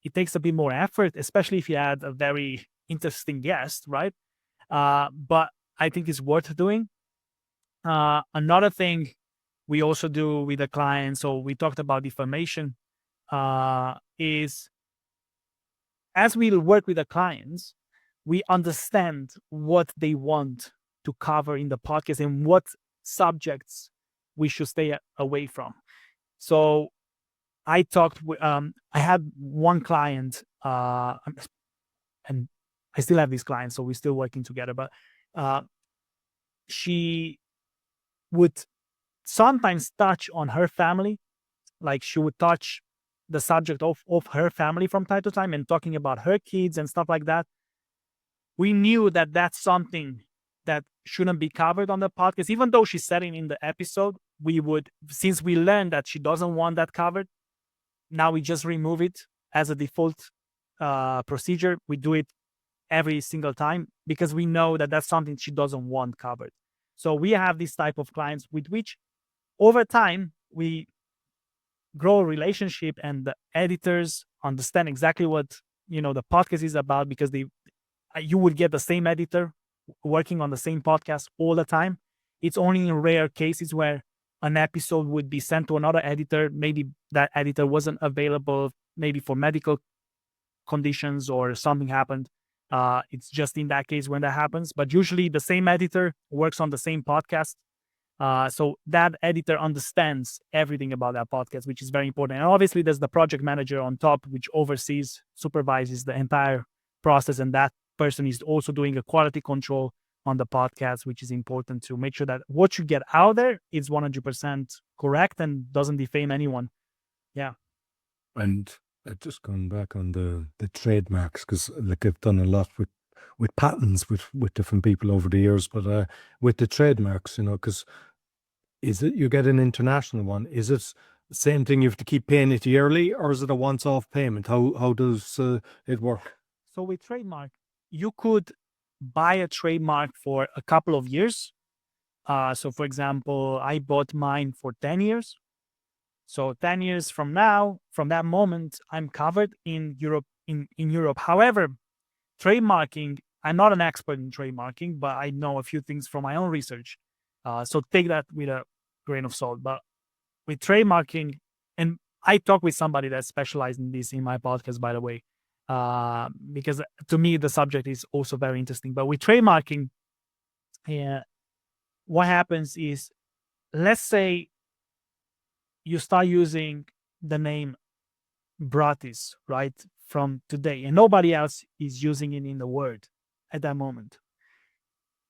it takes a bit more effort, especially if you add a very interesting guest, right? But I think it's worth doing. Another thing we also do with the client, so we talked about defamation, is as we work with the clients, we understand what they want to cover in the podcast and what subjects we should stay away from. So I talked with, I had one client, and I still have these clients, so we're still working together, but she would sometimes touch on her family. Like she would touch the subject of her family from time to time and talking about her kids and stuff like that. We knew that that's something that shouldn't be covered on the podcast. Even though she said it in the episode, we would, since we learned that she doesn't want that covered, now we just remove it as a default procedure. We do it every single time because we know that that's something she doesn't want covered. So we have this type of clients with which over time we grow a relationship, and the editors understand exactly what the podcast is about, because you would get the same editor working on the same podcast all the time. It's only in rare cases where an episode would be sent to another editor. Maybe that editor wasn't available, maybe for medical conditions or something happened. It's just in that case when that happens. But usually the same editor works on the same podcast. So that editor understands everything about that podcast, which is very important. And obviously there's the project manager on top, which oversees, supervises the entire process. And that person is also doing a quality control on the podcast, which is important to make sure that what you get out there is 100% correct and doesn't defame anyone. Yeah. And just going back on the trademarks, because like I've done a lot with patents with different people over the years, but with the trademarks, because is it you get an international one? Is it the same thing? You have to keep paying it yearly, or is it a once-off payment? How does it work? So with trademark, you could buy a trademark for a couple of years. So for example, I bought mine for 10 years. So 10 years from now, from that moment, I'm covered in Europe. In Europe, however, trademarking, I'm not an expert in trademarking, but I know a few things from my own research. So take that with a grain of salt. But with trademarking, and I talk with somebody that specialized in this in my podcast, by the way, because to me the subject is also very interesting. But with trademarking, what happens is, let's say you start using the name Bratis, right, from today, and nobody else is using it in the world at that moment.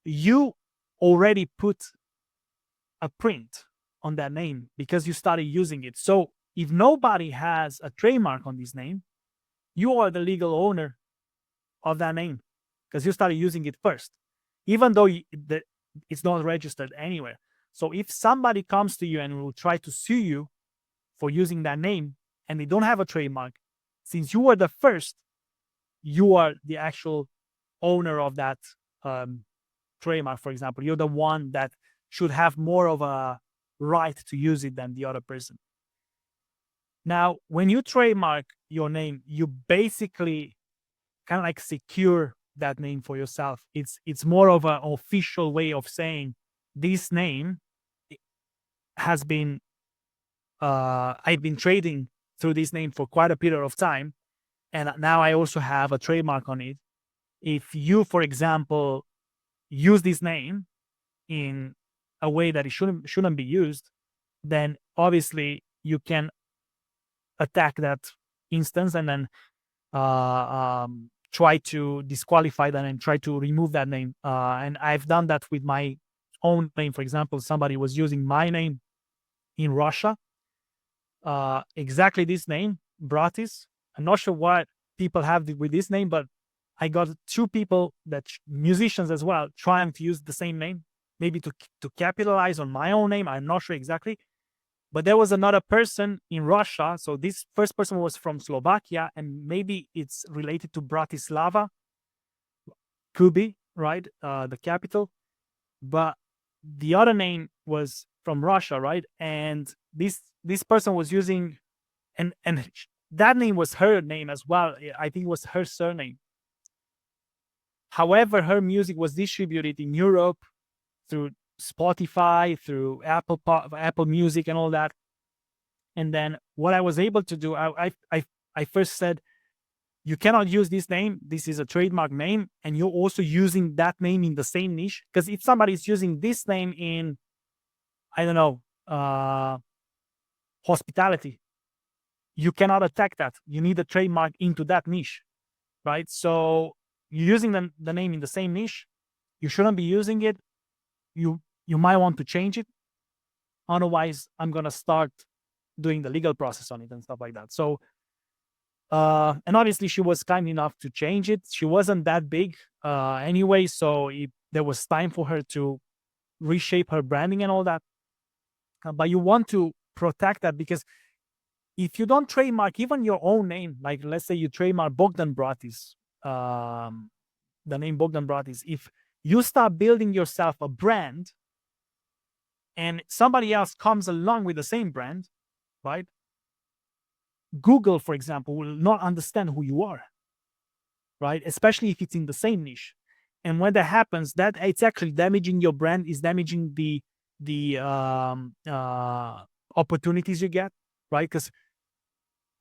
You already put a print on that name because you started using it. So if nobody has a trademark on this name, you are the legal owner of that name because you started using it first, even though it's not registered anywhere. So if somebody comes to you and will try to sue you for using that name and they don't have a trademark, since you were the first, you are the actual owner of that trademark, for example. You're the one that should have more of a right to use it than the other person. Now, when you trademark your name, you basically kind of like secure that name for yourself. It's more of an official way of saying this name has been, I've been trading through this name for quite a period of time, and now I also have a trademark on it. If you, for example, use this name in a way that it shouldn't be used, then obviously you can attack that instance and then try to disqualify that and try to remove that name. And I've done that with my own name. For example, somebody was using my name in Russia, exactly this name, Bratis. I'm not sure what people have with this name, but I got two people, that musicians as well, trying to use the same name, maybe to capitalize on my own name. I'm not sure exactly. But there was another person in Russia. So this first person was from Slovakia, and maybe it's related to Bratislava. Could be, right? The capital. But the other name was from Russia, right? And this person was using, and that name was her name as well. I think it was her surname. However, her music was distributed in Europe through Spotify, through Apple Music and all that. And then what I was able to do, I first said, you cannot use this name. This is a trademark name, and you're also using that name in the same niche. Because if somebody is using this name in, I don't know, hospitality, you cannot attack that. You need a trademark into that niche, right? So you're using the name in the same niche. You shouldn't be using it. You might want to change it. Otherwise, I'm gonna start doing the legal process on it and stuff like that. So, and obviously she was kind enough to change it. She wasn't that big anyway, so there was time for her to reshape her branding and all that. But you want to protect that, because if you don't trademark even your own name, like let's say you trademark Bogdan Bratis, the name Bogdan Bratis, if you start building yourself a brand and somebody else comes along with the same brand, right? Google, for example, will not understand who you are, right? Especially if it's in the same niche. And when that happens, that it's actually damaging your brand, is damaging the opportunities you get, right? Because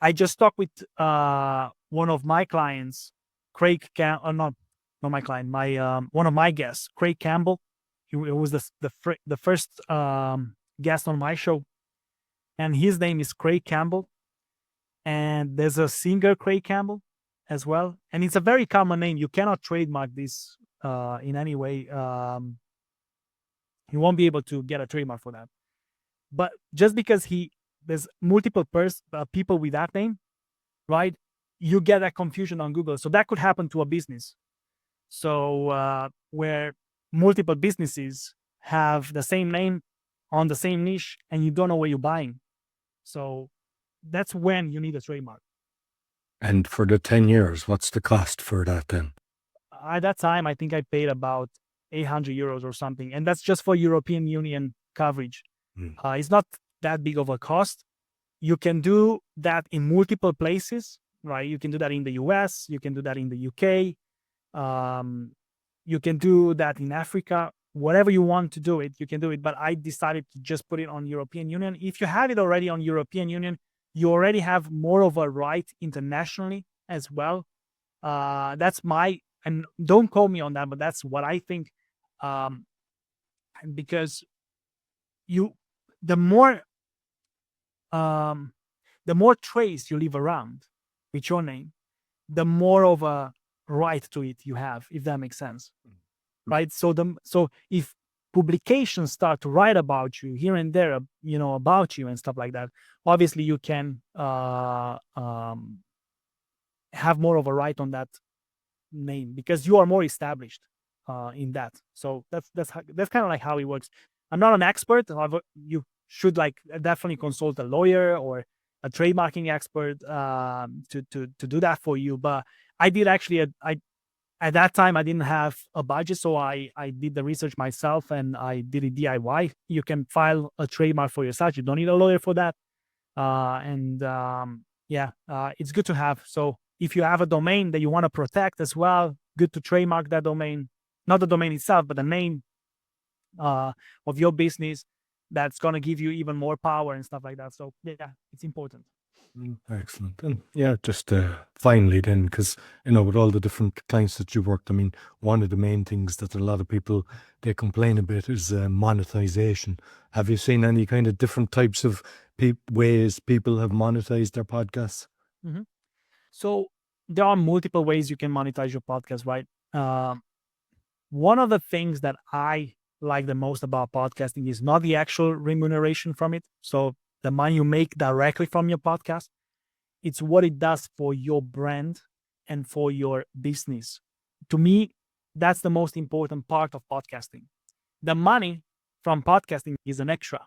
I just talked with one of my clients, not my client, one of my guests, Craig Campbell. He was the first guest on my show, and his name is Craig Campbell. And there's a singer, Craig Campbell, as well. And it's a very common name. You cannot trademark this in any way. You won't be able to get a trademark for that. But just because there's multiple people with that name, right? You get that confusion on Google. So that could happen to a business. So where multiple businesses have the same name on the same niche, and you don't know where you're buying. So that's when you need a trademark. And for the 10 years, what's the cost for that then? At that time, I think I paid about 800 euros or something. And that's just for European Union coverage. It's not that big of a cost. You can do that in multiple places, right? You can do that in the US. You can do that in the UK. You can do that in Africa. Whatever you want to do it, you can do it. But I decided to just put it on European Union. If you have it already on European Union, you already have more of a right internationally as well. That's and don't call me on that, but that's what I think. Because the more trace you leave around with your name, the more of a right to it you have, if that makes sense, right? So if publications start to write about you here and there, about you and stuff like that, obviously you can have more of a right on that name because you are more established in that. So that's kind of like how it works. I'm not an expert. However, you should definitely consult a lawyer or a trademarking expert to do that for you. But I did actually. At that time, I didn't have a budget, so I did the research myself and I did it DIY. You can file a trademark for yourself. You don't need a lawyer for that. It's good to have. So if you have a domain that you want to protect as well, good to trademark that domain, not the domain itself, but the name of your business. That's going to give you even more power and stuff like that. So yeah, it's important. Excellent. And yeah, just finally then, because, with all the different clients that you've worked, I mean, one of the main things that a lot of people, they complain about is monetization. Have you seen any kind of different types of ways people have monetized their podcasts? Mm-hmm. So there are multiple ways you can monetize your podcast, right? One of the things that I like the most about podcasting is not the actual remuneration from it. So the money you make directly from your podcast, it's what it does for your brand and for your business. To me, that's the most important part of podcasting. The money from podcasting is an extra.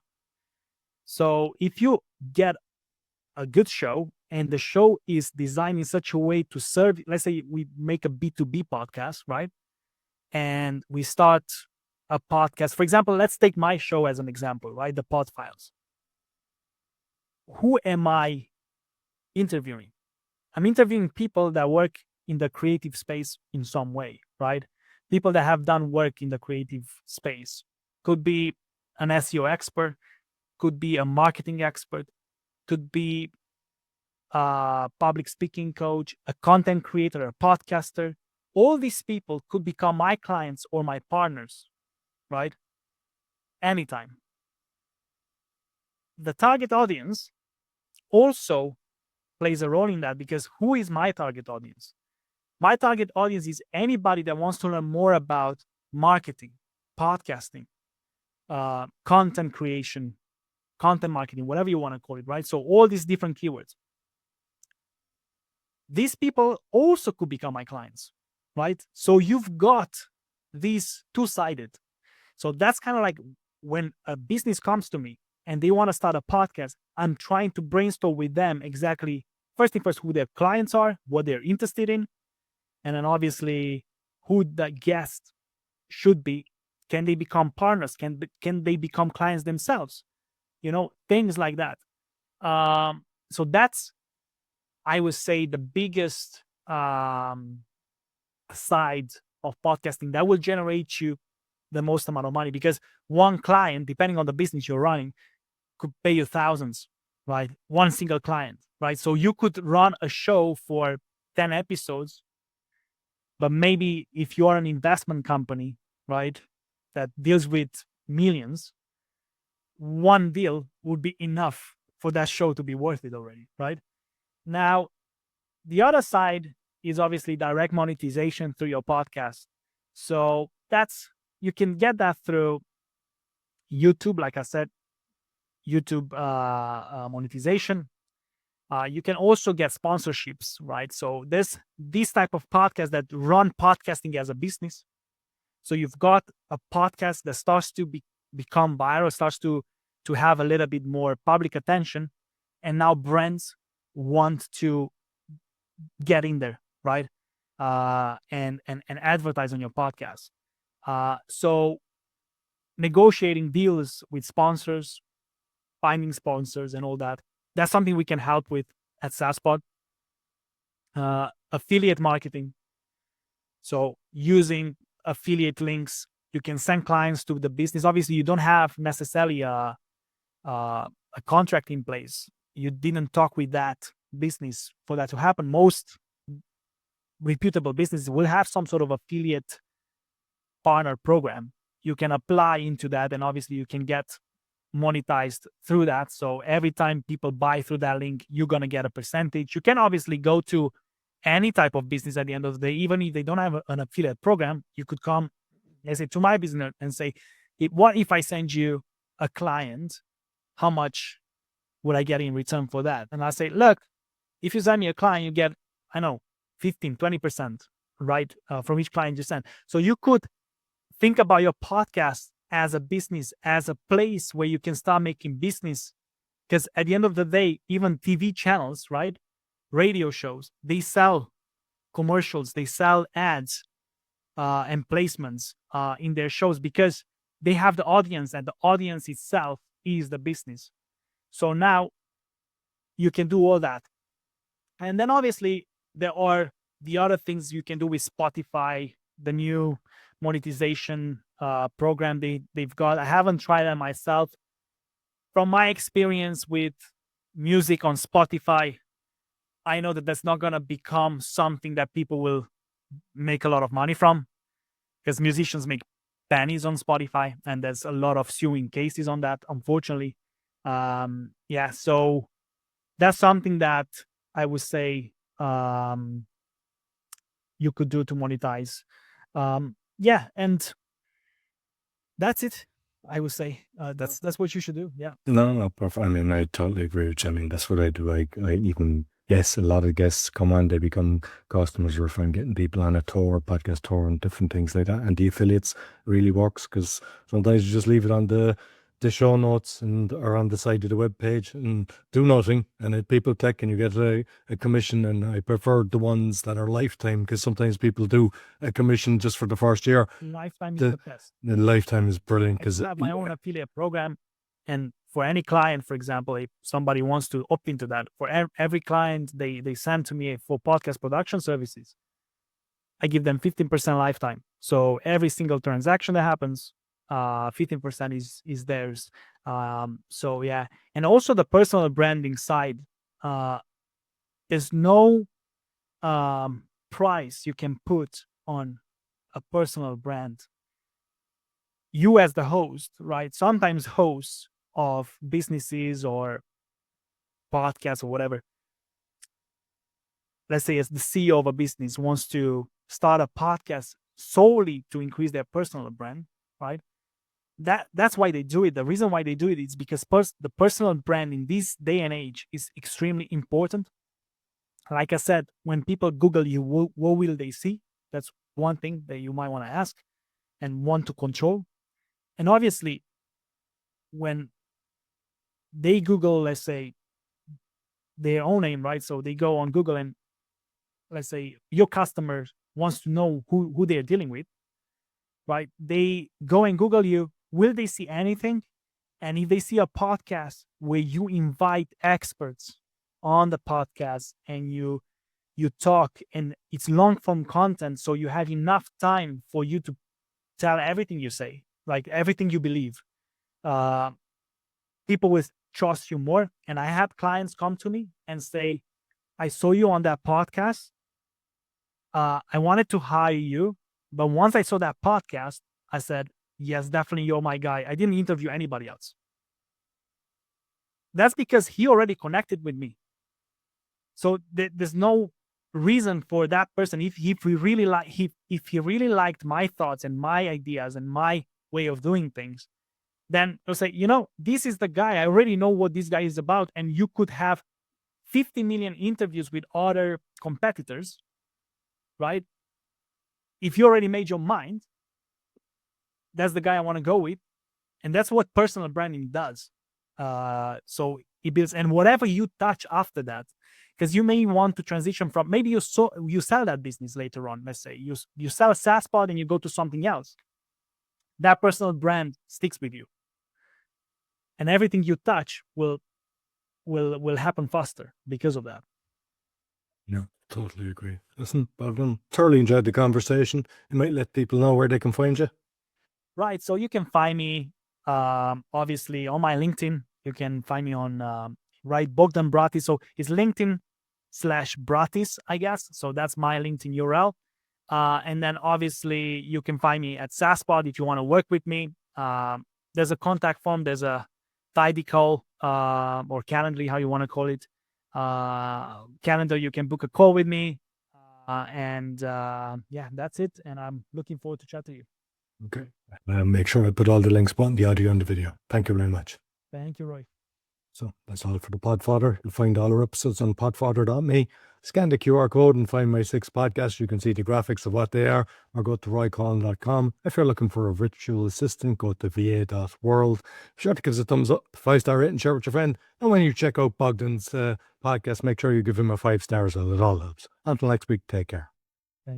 So if you get a good show and the show is designed in such a way to serve, let's say we make a B2B podcast, right? And we start a podcast. For example, let's take my show as an example, right? The Pod Files. Who am I interviewing? I'm interviewing people that work in the creative space in some way, right? People that have done work in the creative space. could be an SEO expert, could be a marketing expert, could be a public speaking coach, a content creator, a podcaster. All these people could become my clients or my partners, right? Anytime. The target audience also plays a role in that, because who is my target audience? My target audience is anybody that wants to learn more about marketing, podcasting, content creation, content marketing, whatever you want to call it, right? So all these different keywords. These people also could become my clients, right? So you've got these two-sided. So that's kind of like when a business comes to me and they want to start a podcast, I'm trying to brainstorm with them exactly, first thing first, who their clients are, what they're interested in, and then obviously who the guest should be. Can they become partners? Can they become clients themselves? Things like that. So that's, I would say, the biggest side of podcasting that will generate you the most amount of money, because one client, depending on the business you're running, could pay you thousands, right? One single client, right? So you could run a show for 10 episodes, but maybe if you are an investment company, right, that deals with millions, one deal would be enough for that show to be worth it already, right? Now, the other side is obviously direct monetization through your podcast. So you can get that through YouTube, like I said, YouTube monetization. You can also get sponsorships, right? So there's these type of podcasts that run podcasting as a business. So you've got a podcast that starts to become viral, starts to have a little bit more public attention, and now brands want to get in there, right? And advertise on your podcast. So negotiating deals with sponsors, finding sponsors and all that, that's something we can help with at Saspod. Affiliate marketing. So using affiliate links, you can send clients to the business. Obviously, you don't have necessarily a contract in place. You didn't talk with that business for that to happen. Most reputable businesses will have some sort of affiliate partner program. You can apply into that, and obviously you can get monetized through that. So every time people buy through that link, you're going to get a percentage. You can obviously go to any type of business at the end of the day. Even if they don't have an affiliate program, you could come, let's say, to my business and say, what if I send you a client? How much would I get in return for that? And I say, look, if you send me a client, you get, 15, 20%, right? From each client you send. So you could think about your podcast as a business, as a place where you can start making business. Because at the end of the day, even TV channels, right? Radio shows, they sell commercials, they sell ads and placements in their shows, because they have the audience, and the audience itself is the business. So now you can do all that. And then obviously there are the other things you can do with Spotify, the new monetization program they've got. I haven't tried that myself. From my experience with music on Spotify, I know that that's not going to become something that people will make a lot of money from, because musicians make pennies on Spotify, and there's a lot of suing cases on that, unfortunately. So that's something that I would say you could do to monetize. And that's it. I would say that's what you should do. Yeah. No, perfect. I mean, I totally agree with you. I mean, that's what I do. I even, yes, a lot of guests come on, they become customers. We're finding getting people on a tour, podcast tour, and different things like that. And the affiliates really works, because sometimes you just leave it on the show notes or on the side of the web page and do nothing, and people click and you get a commission. And I prefer the ones that are lifetime, because sometimes people do a commission just for the first year. Lifetime is the best. The lifetime is brilliant, because I have my own affiliate program, and for any client, for example, if somebody wants to opt into that, for every client they send to me for podcast production services, I give them 15% lifetime. So every single transaction that happens, 15% is theirs. So yeah, and also the personal branding side. There's no price you can put on a personal brand. You as the host, right? Sometimes hosts of businesses or podcasts or whatever, let's say as the CEO of a business wants to start a podcast solely to increase their personal brand, right? That's why they do it. The reason why they do it is because the personal brand in this day and age is extremely important. Like I said, when people Google you, what will they see? That's one thing that you might want to ask and want to control. And obviously, when they Google, let's say, their own name, right? So they go on Google and let's say your customer wants to know who they're dealing with, right? They go and Google you. Will they see anything? And if they see a podcast where you invite experts on the podcast and you talk and it's long form content, so you have enough time for you to tell everything you say, like everything you believe, people will trust you more. And I had clients come to me and say, I saw you on that podcast. I wanted to hire you, but once I saw that podcast, I said, yes, definitely you're my guy. I didn't interview anybody else. That's because he already connected with me. So there's no reason for that person. If he really liked my thoughts and my ideas and my way of doing things, then they'll say, this is the guy. I already know what this guy is about. And you could have 50 million interviews with other competitors, right? If you already made your mind, that's the guy I want to go with. And that's what personal branding does. So it builds, and whatever you touch after that, because you may want to transition from, maybe you sell that business later on. Let's say you sell Saspod and you go to something else. That personal brand sticks with you, and everything you touch will happen faster because of that. Yeah, totally agree. Listen, Bogdan, thoroughly enjoyed the conversation. You might let people know where they can find you. Right. So you can find me, obviously, on my LinkedIn. You can find me on Bogdan Bratis. So it's LinkedIn/Bratis, I guess. So that's my LinkedIn URL. And then obviously you can find me at Saspod if you want to work with me. There's a contact form. There's a tidy call or Calendly, how you want to call it. Calendar, you can book a call with me. And yeah, that's it. And I'm looking forward to chat to you. Okay. Make sure I put all the links on the audio and the video. Thank you very much. Thank you, Roy. So that's all for the Podfather. You'll find all our episodes on podfather.me. Scan the QR code and find my 6 podcasts. You can see the graphics of what they are, or go to roycolin.com. If you're looking for a virtual assistant, go to va.world. Be sure to give us a thumbs up, 5-star rating, share with your friend. And when you check out Bogdan's podcast, make sure you give him a 5 stars, so it all helps. Until next week, take care.